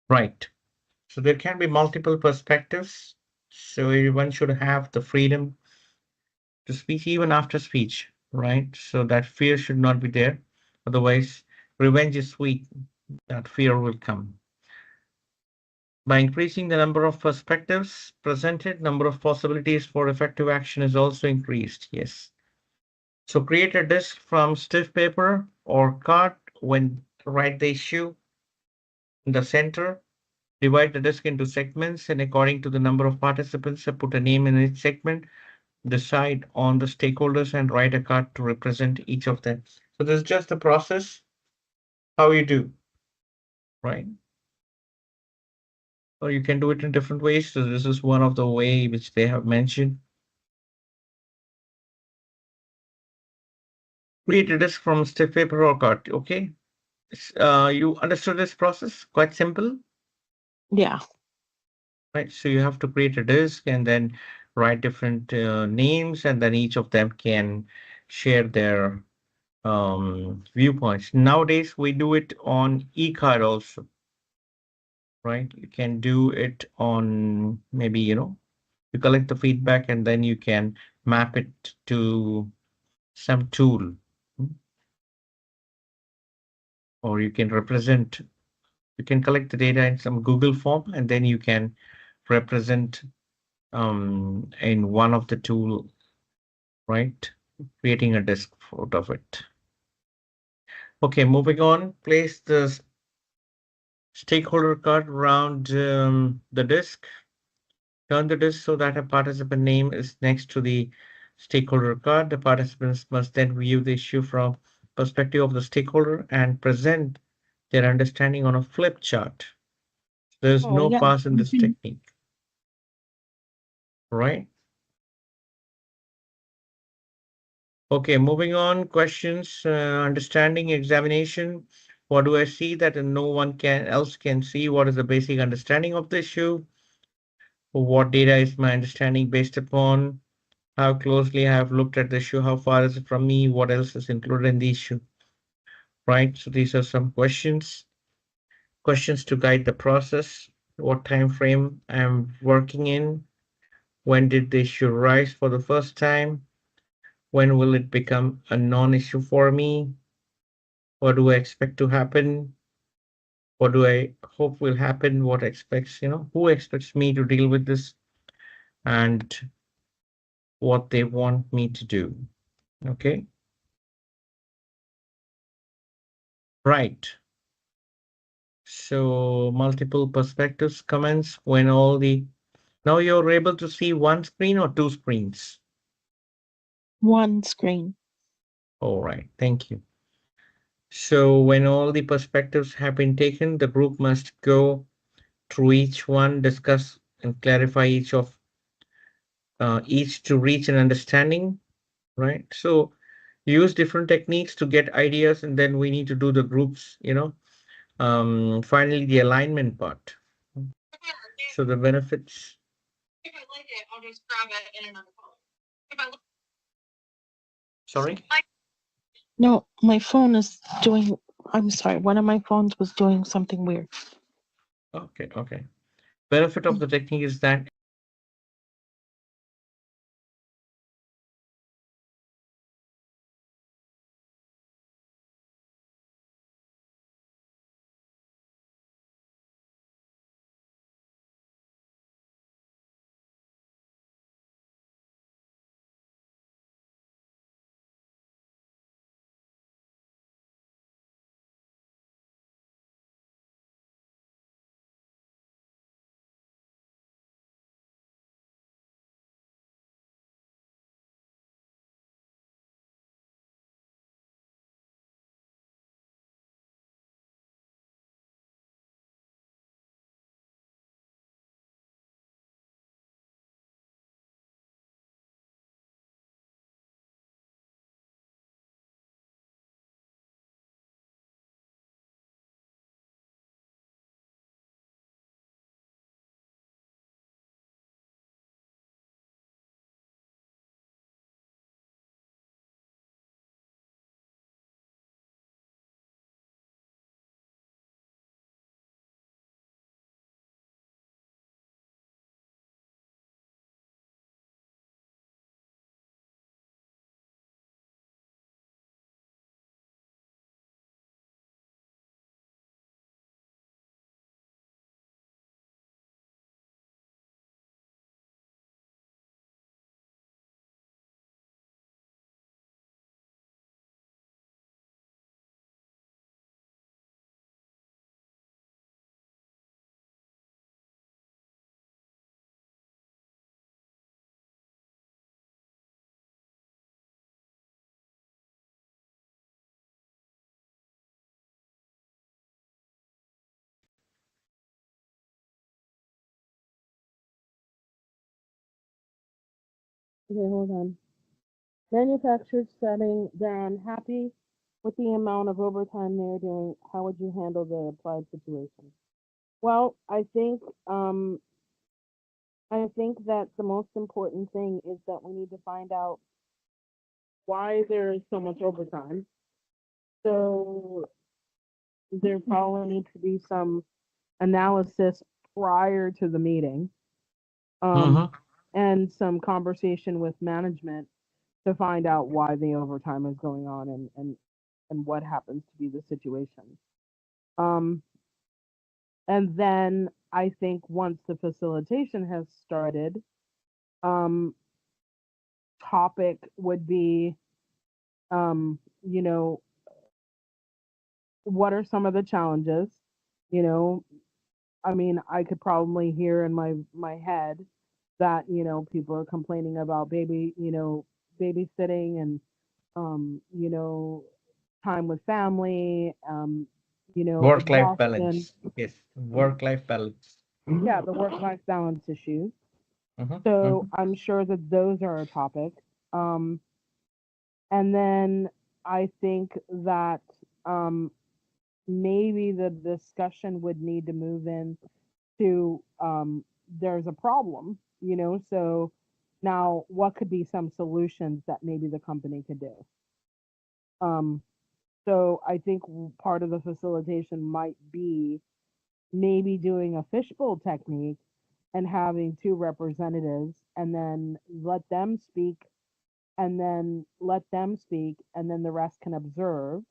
Right. So there can be multiple perspectives. So everyone should have the freedom to speak even after speech, right? So that fear should not be there. Otherwise, revenge is sweet. That fear will come. By increasing the number of perspectives presented, number of possibilities for effective action is also increased. Yes. So create a disk from stiff paper or card when write the issue in the center. Divide the disk into segments and according to the number of participants, put a name in each segment. Decide on the stakeholders and write a card to represent each of them. So this is just the process, how you do, right? Or you can do it in different ways. So this is one of the way which they have mentioned. Create a disk from stiff paper or card. Okay. You understood this process? Quite simple, Yeah. right? So you have to create a disk and then write different names, and then each of them can share their viewpoints. Nowadays, we do it on e-card also, right? You can do it on maybe, you collect the feedback and then you can map it to some tool, or you can represent, you can collect the data in some Google form and then you can represent in one of the tool, right? Creating a disk out of it. Okay, moving on, place the stakeholder card around the disk. Turn the disk so that a participant name is next to the stakeholder card. The participants must then view the issue from perspective of the stakeholder and present their understanding on a flip chart. There's Oh, no yeah. pass in this technique, right? Okay, moving on. Questions, understanding, examination. What do I see that no one else can see? What is the basic understanding of the issue? What data is my understanding based upon? How closely I have looked at the issue? How far is it from me? What else is included in the issue? Right. So these are some questions. Questions to guide the process. What time frame I'm working in? When did the issue rise for the first time? When will it become a non-issue for me? What do I expect to happen? What do I hope will happen? What expects, who expects me to deal with this, and what they want me to do. Okay. Right. So multiple perspectives comments when all the, now you're able to see one screen or two screens. One screen. All right. Thank you. So when all the perspectives have been taken, the group must go through each one, discuss and clarify each to reach an understanding, right? So use different techniques to get ideas, and then we need to do the groups, finally the alignment part. So the benefits. If I like it, I'll just grab it in another color. If I Sorry? No, my phone is doing. I'm sorry. One of my phones was doing something weird. Okay, okay. Benefit of the technique is that Okay, hold on. Manufacturers setting they're unhappy with the amount of overtime they're doing. How would you handle the applied situation? Well, I think that the most important thing is that we need to find out why there is so much overtime. So there probably needs to be some analysis prior to the meeting, um, Mm-hmm. and some conversation with management to find out why the overtime is going on and what happens to be the situation. Um, and then I think once the facilitation has started, um, topic would be, you know, what are some of the challenges? You know, I mean, I could probably hear in my head that people are complaining about babysitting and you know time with family, Work-life exhaustion. balance. Yes, work-life balance. Yeah, the work-life balance issues. Mm-hmm. So Mm-hmm. I'm sure that those are a topic. Um, and then I think that um, maybe the discussion would need to move in to there's a problem, so now what could be some solutions that maybe the company could do. Um, so I think part of the facilitation might be maybe doing a fishbowl technique and having two representatives and then let them speak and then the rest can observe.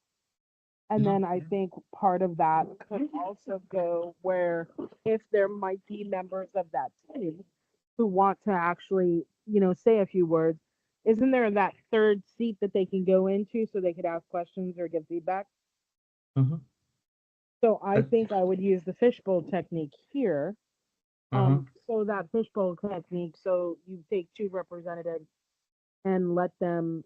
And then I think part of that could also go where if there might be members of that team who want to actually, say a few words, isn't there that third seat that they can go into so they could ask questions or give feedback? Mm-hmm. So I think I would use the fishbowl technique here. Mm-hmm. So that fishbowl technique, so you take two representatives and let them,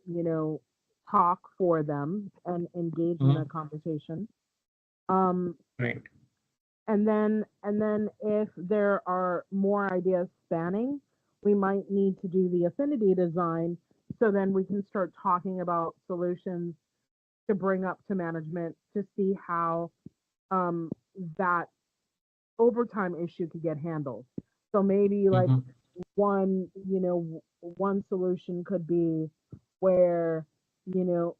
talk for them and engage in a Mm-hmm. conversation. Um, Right. and then if there are more ideas spanning, we might need to do the affinity design. So then we can start talking about solutions to bring up to management to see how um, that overtime issue could get handled. So maybe like Mm-hmm. one solution could be where,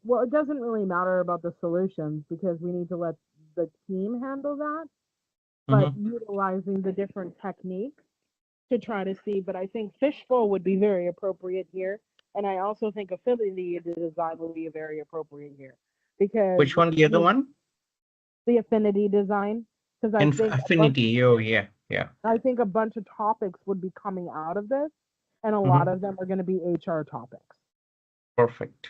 well, it doesn't really matter about the solutions because we need to let the team handle that, but Mm-hmm. utilizing the different techniques to try to see. But I think fishbowl would be very appropriate here. And I also think affinity design would be very appropriate here because Which one? The other one? the affinity design, because Affinity. Oh, yeah. Yeah. I think a bunch of topics would be coming out of this, and a lot Mm-hmm. of them are going to be HR topics. Perfect.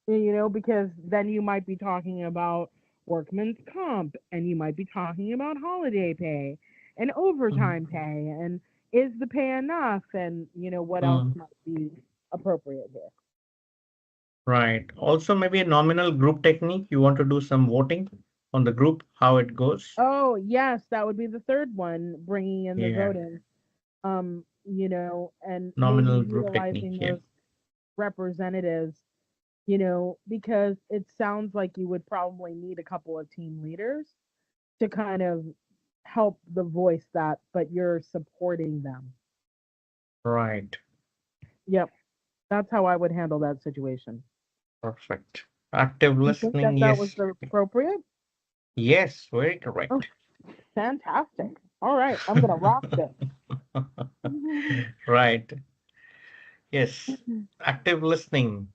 Because then you might be talking about workman's comp, and you might be talking about holiday pay and Mm-hmm. overtime pay, and is the pay enough, and what else Mm. might be appropriate here. Right. Also, maybe a nominal group technique. You want to do some voting on the group, how it goes. Oh yes, that would be the third one, bringing in the Yeah. voting. And maybe Nominal group technique. utilizing Yeah. those representatives, because it sounds like you would probably need a couple of team leaders to kind of help the voice that, but you're supporting them. Right. Yep, that's how I would handle that situation. Perfect. Active You think listening. that that was Yes. the appropriate? Yes. Very Oh, correct. fantastic. All right, I'm gonna rock this. Right. Yes. Active listening.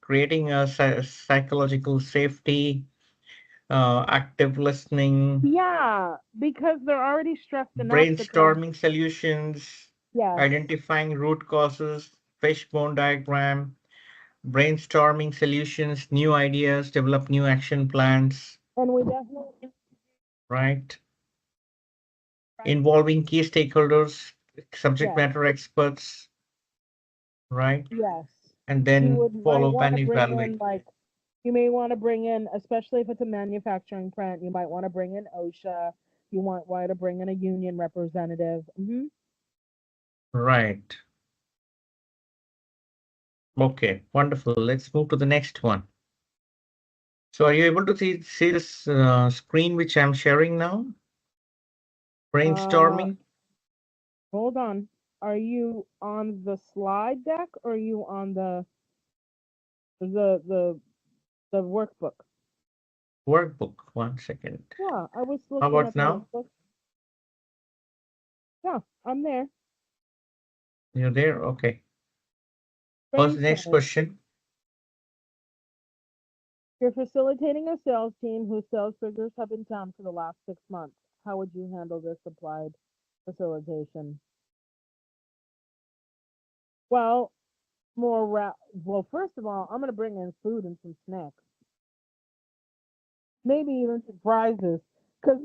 Creating a psychological safety. Active listening. Yeah, because they're already stressed enough because Brainstorming solutions. yes, Identifying root causes. Fishbone diagram. Brainstorming solutions, new ideas, develop new action plans, and we definitely right? right. Involving key stakeholders, subject Yes, matter experts, right? yes. And You then would might follow up want and to bring evaluate. in like you may want to bring in, especially if it's a manufacturing plant, you might want to bring in OSHA. You want to bring in a union representative. Right. Okay, wonderful. Let's move to the next one. So are you able to see this screen which I'm sharing now? Uh, Brainstorming hold on. Are you on the slide deck or are you on the the the workbook? workbook. 1 second. Yeah, I was How looking about at the now? workbook. Yeah, I'm there. You're there? Okay. What's the next Brainstorming. question? You're facilitating a sales team whose sales figures have been down for the last 6 months. How would you handle this applied facilitation? Well, well, first of all, I'm going to bring in food and some snacks, maybe even some prizes, because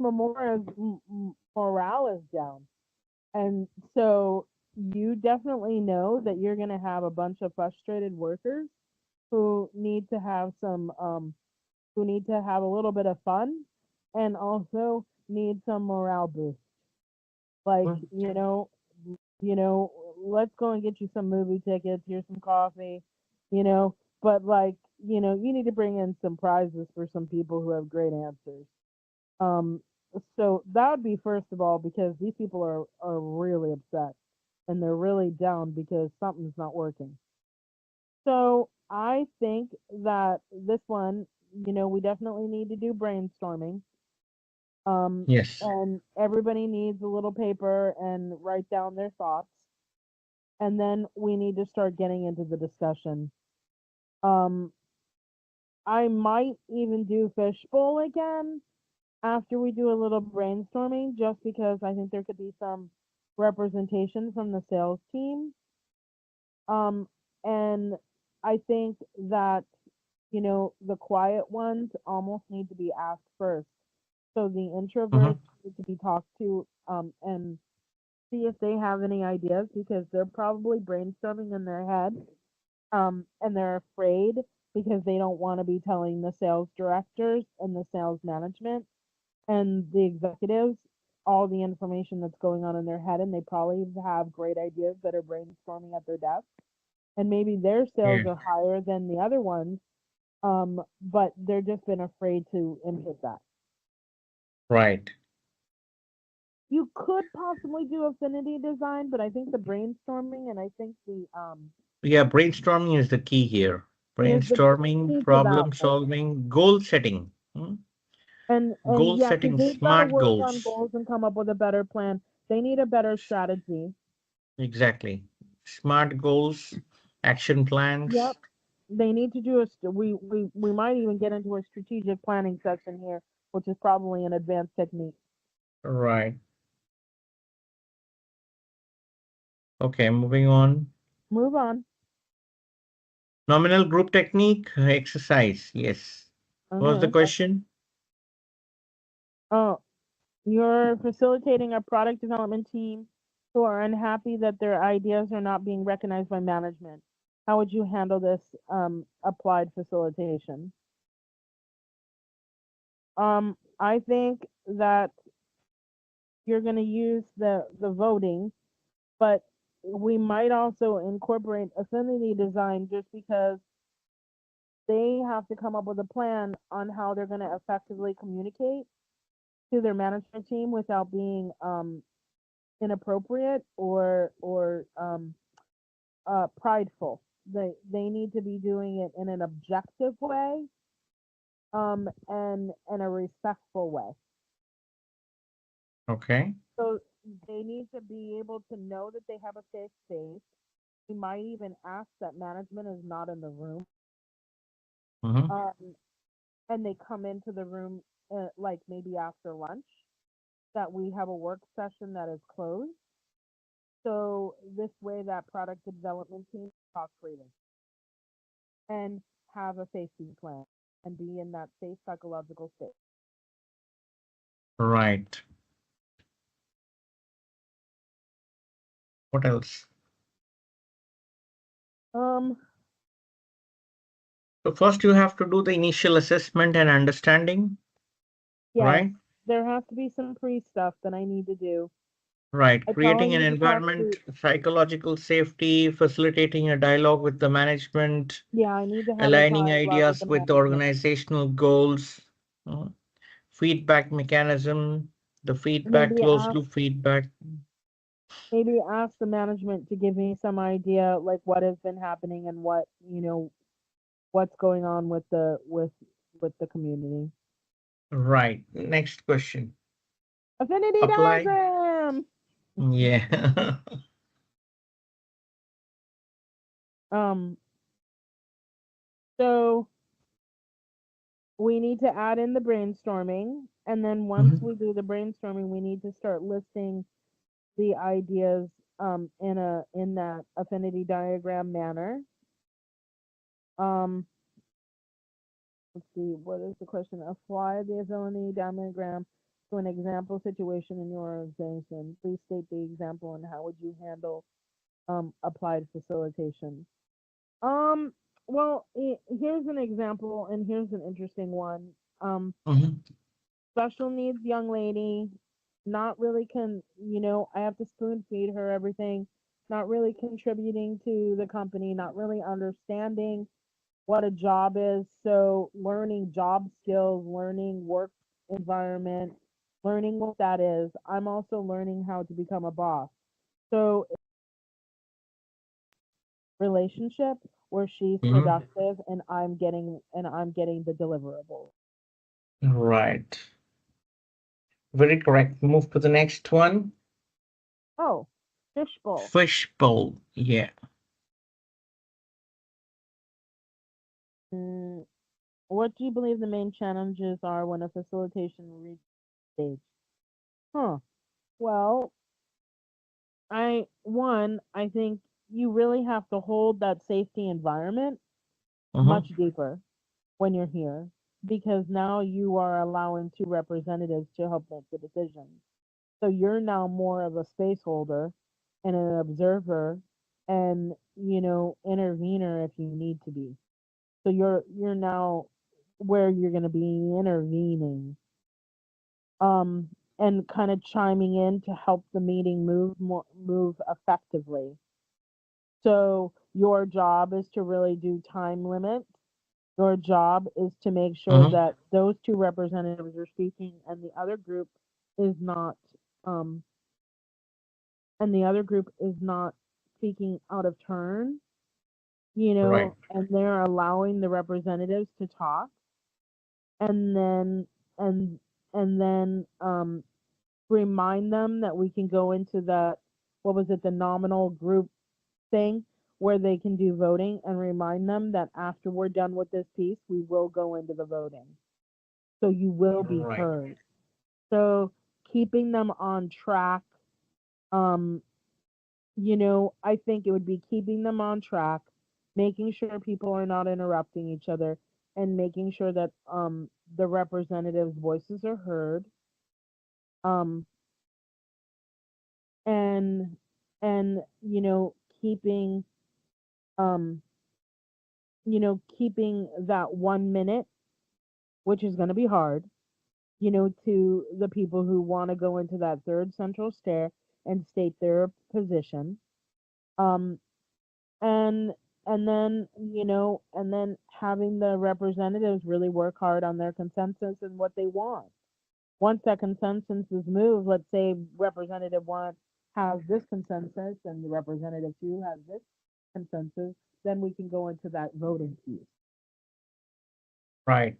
morale is down, and so you definitely know that you're going to have a bunch of frustrated workers who need to have who need to have a little bit of fun, and also need some morale boost. Like, Hmm. let's go and get you some movie tickets, here's some coffee, you know, but like, you need to bring in some prizes for some people who have great answers. Um, so that would be first of all, because these people are really upset and they're really down because something's not working. So I think that this one, we definitely need to do brainstorming. Um, Yes. and everybody needs a little paper and write down their thoughts. And then we need to start getting into the discussion. Um, I might even do fishbowl again after we do a little brainstorming, just because I think there could be some representation from the sales team. Um, and I think that, the quiet ones almost need to be asked first. So the introverts Hmm. need to be talked to, and see if they have any ideas, because they're probably brainstorming in their head, and they're afraid because they don't want to be telling the sales directors and the sales management and the executives all the information that's going on in their head, and they probably have great ideas that are brainstorming at their desk, and maybe their sales Yeah. are higher than the other ones, but they're just been afraid to input that. Right. You could possibly do affinity design, but I think the brainstorming and I think the Yeah, brainstorming is the key here. is the Brainstorming, key to that problem one. solving, goal setting. And Goal yeah, because setting, they've got to smart work on goals. goals and come up with a better plan. They need a better strategy. Exactly. Smart goals, action Yep. plans. They need to do we might even get into a strategic planning section here, which is probably an advanced technique. Right. Okay, moving on. Move on. Nominal group technique exercise. Yes. What's the Okay. question? Oh, you're facilitating a product development team who are unhappy that their ideas are not being recognized by management. How would you handle this applied facilitation? I think that you're going to use the voting, but we might also incorporate affinity design, just because they have to come up with a plan on how they're going to effectively communicate to their management team without being inappropriate or prideful. They need to be doing it in an objective way, and a respectful way. Okay. So they need to be able to know that they have a safe space. We might even ask that management is not in the room, Hmm. um, and they come into the room, like maybe after lunch. That we have a work session that is closed. So this way, that product development team talk freely and have a safety plan and be in that safe psychological state. Right. What else? Um, So first you have to do the initial assessment and understanding, yes, right? there has to be some pre stuff that I need to do. Right. I tell Creating them an you just have environment, to. psychological safety, facilitating a dialogue with the management, Yeah, I need to have a aligning dialogue with ideas the with the management. organizational goals, uh, feedback mechanism, the feedback, Maybe closed ask loop feedback. maybe ask the management to give me some idea like what has been happening and what, what's going on with the community. Right. Next question. Affinity Apply. diagram. Yeah. Um, so we need to add in the brainstorming, and then once Mhm. we do the brainstorming, we need to start listing the ideas in that affinity diagram manner. Um, let's see, what is the question? Apply the affinity diagram to an example situation in your organization. Please state the example and how would you handle applied facilitation. Um, well, here's an example, and here's an interesting one. Um, Mhm. Special needs young lady, not really I have to spoon feed her everything, not really contributing to the company, not really understanding what a job is. So learning job skills, learning work environment, learning what that is. I'm also learning how to become a boss. So relationship where she's Mhm. productive and I'm getting the deliverables. Right. Very correct. Move to the next one. Oh, fishbowl. Fishbowl. Yeah. Mm, what do you believe the main challenges are when a facilitation reaches stage? Huh. Well, I think you really have to hold that safety environment Uh-huh. much deeper when you're here because now you are allowing two representatives to help make the decisions. So you're now more of a space holder and an observer and, intervener if you need to be. So you're now where you're going to be intervening and kind of chiming in to help the meeting move effectively. So your job is to really do time limits. Your job is to make sure Uh-huh. that those two representatives are speaking is not um and the other group is not speaking out of turn, Right. and they're allowing the representatives to talk and then and and then remind them that we can go into that, what was it, the nominal group thing where they can do voting, and remind them that after we're done with this piece we will go into the voting, so you will be Right. heard. So keeping them on track, um I think it would be keeping them on track, making sure people are not interrupting each other, and making sure that the representatives' voices are heard, um and keeping um keeping that 1 minute, which is going to be hard, to the people who want to go into that third central stare and state their position. Um, and and then having the representatives really work hard on their consensus and what they want. Once that consensus is moved, let's say representative one has this consensus and the representative two has this consensus, then we can go into that voting piece. Right.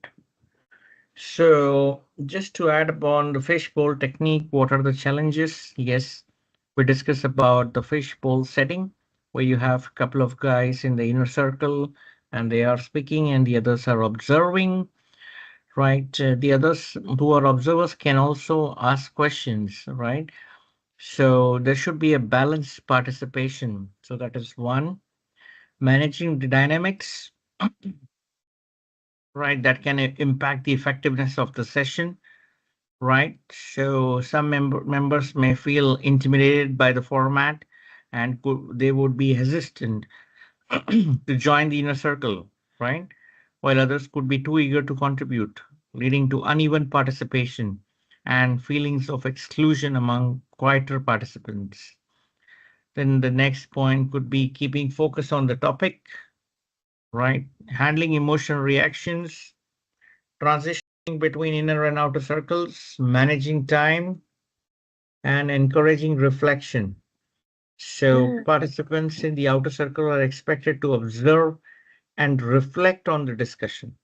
So just to add upon the fishbowl technique, what are the challenges? Yes, we discuss about the fishbowl setting, where you have a couple of guys in the inner circle and they are speaking and the others are observing, right? The others who are observers can also ask questions, right? So there should be a balanced participation. So that is one. Managing the dynamics, right? That can impact the effectiveness of the session, right? So some members may feel intimidated by the format and they would be hesitant to join the inner circle, right? While others could be too eager to contribute, leading to uneven participation and feelings of exclusion among quieter participants. Then the next point could be keeping focus on the topic, right? Handling emotional reactions, transitioning between inner and outer circles, managing time, and encouraging reflection. So participants in the outer circle are expected to observe and reflect on the discussion,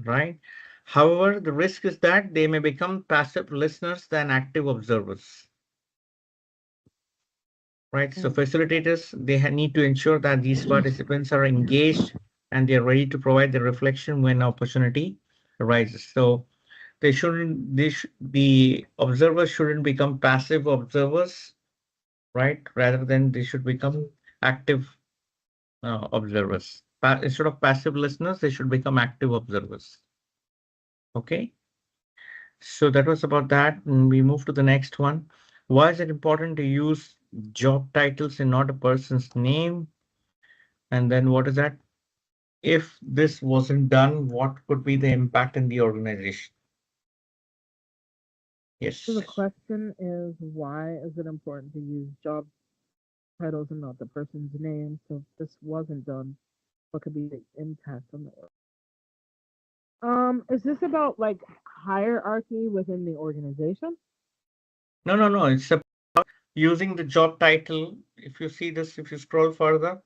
right? However, the risk is that they may become passive listeners than active observers, right? So facilitators, they need to ensure that these participants are engaged and they're ready to provide the reflection when opportunity arises. So the observers shouldn't become passive observers, right? Rather than they should become active observers. Instead of passive listeners, they should become active observers. Okay. So that was about that. And we move to the next one. Why is it important to use job titles and not a person's name? And then what is that? If this wasn't done, what could be the impact in the organization? So the Yes. question is, why is it important to use job titles and not the person's name? So if this wasn't done, what could be the impact on the org? Is this about like hierarchy within the organization? No, no, no. It's about using the job title. If you see this, if you scroll further,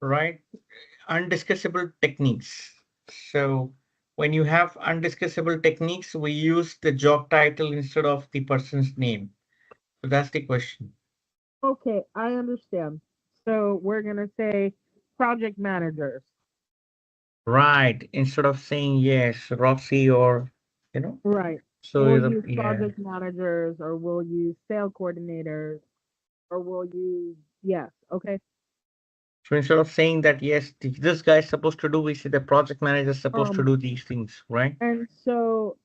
right? Undiscussable techniques. So when you have undiscussable techniques, we use the job title instead of the person's name. So that's the question. Okay, I understand. So we're gonna say project managers. Right. Instead of saying yes, Roxy or, you know, Right. so We'll the, use yeah. project managers or we'll use sale coordinators or we'll use yes. Okay. So instead of saying that, yes, this guy is supposed to do, we say the project manager is supposed to Um do these things, right? and so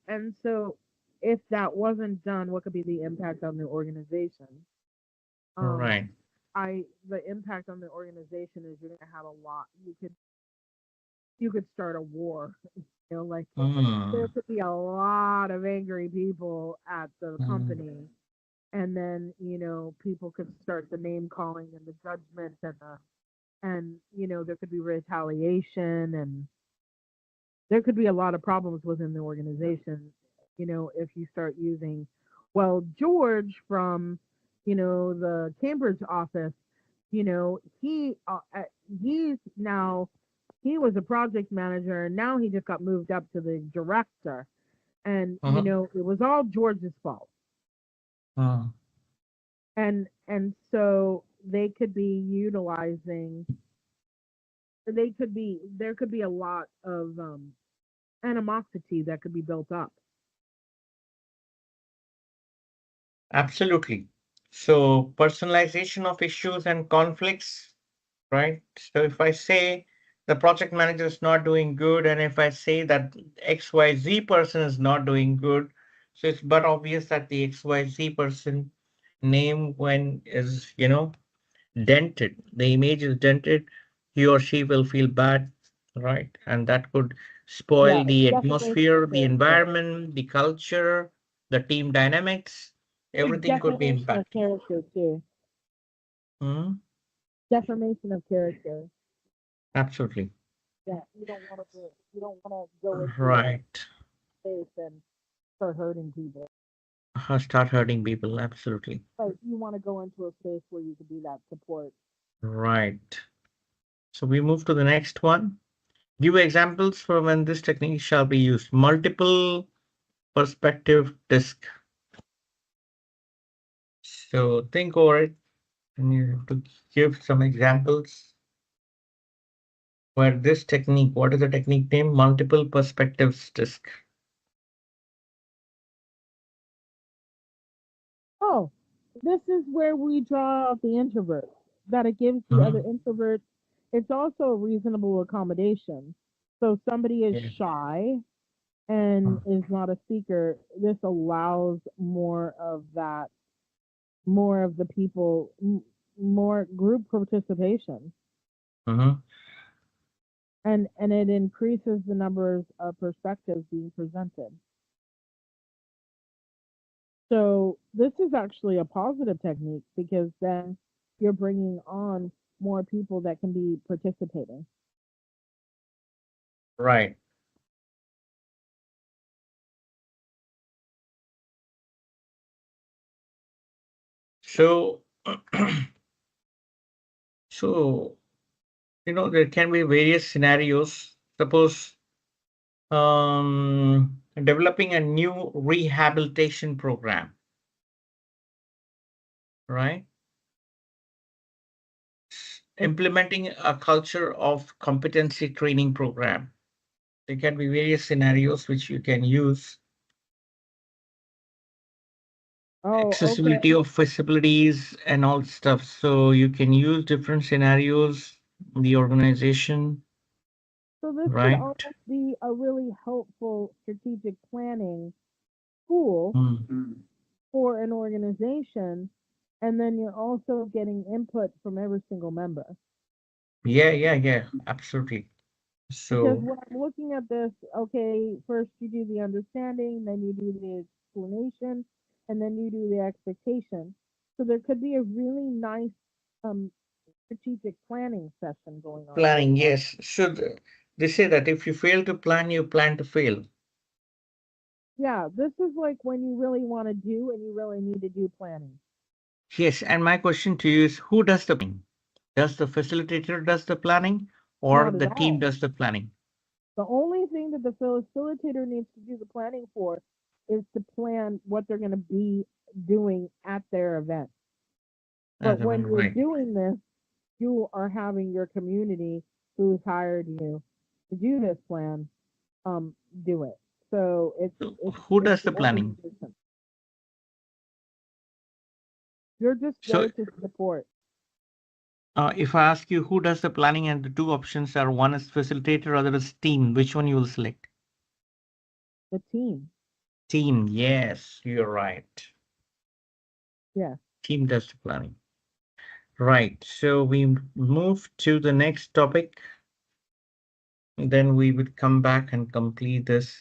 if that wasn't done, what could be the impact on the organization? Um Right. I the impact on the organization is you're gonna have a lot. You could start a war. Like there Mm, could be a lot of angry people at the mm, company, and then people could start the name calling and the judgment and there could be retaliation, and there could be a lot of problems within the organization. If you start using, well, George from the Cambridge office, he's now, he was a project manager and now he just got moved up to the director, and uh-huh, it was all George's fault. uh, And so they could be utilizing, there could be a lot of animosity that could be built up. absolutely. So personalization of issues and conflicts, right? So if I say the project manager is not doing good, and if I say that XYZ person is not doing good, so it's but obvious that the XYZ person name when is, dented, the image is dented, he or she will feel bad, right? And that could Yeah, spoil it's the defamation of atmosphere, the character. environment, the culture, the team dynamics, It's everything could be defamation of impacted. character too. Hmm. Defamation of character. Absolutely. Yeah, you don't want to go into a Right. space and start hurting people. Start hurting people. Absolutely. But you want to go into a space where you could be that support. Right. So we move to the next one. Give examples for when this technique shall be used. Multiple perspective disk. So think over it and you have to give some examples where this technique, what is the technique name? Multiple perspectives disk. Oh, this is where we draw out the introvert. That it gives the other Mhm. introverts. It's also a reasonable accommodation. So somebody is Yeah. shy and Mhm. is not a speaker. This allows more of the people, more group participation, Mhm. and it increases the numbers of perspectives being presented. So this is actually a positive technique because then you're bringing on more people that can be participating. Right. So, so, there can be various scenarios. Suppose developing a new rehabilitation program, right? Implementing a culture of competency training program. There can be various scenarios which you can use. Oh, Accessibility okay. of facilities and all stuff. So you can use different scenarios in the organization, So this could right? almost be a really helpful strategic planning tool Mm. for an organization. And then you're also getting input from every single member. Yeah, absolutely. Because So when I'm looking at this, okay, first you do the understanding, then you do the explanation, and then you do the expectation. So there could be a really nice um, strategic planning session going on. planning, yes. So they say that if you fail to plan, you plan to fail. Yeah, this is like when you really want to do and you really need to do planning. Yes, and my question to you is who does the planning? Does the facilitator does the planning or Not at the team all. does the planning? The only thing that the facilitator needs to do the planning for is to plan what they're going to be doing at their event. But when you're Right. doing this, you are having your community who's hired you to do this plan do it. So So it's who it's does the the planning? organization. You're just So there to support if I ask you who does the planning and the two options are one is facilitator, other is team, which one you will select? the team. Team, yes, you're right. Yeah. Team does the planning. Right. So we move to the next topic. Then we would come back and complete this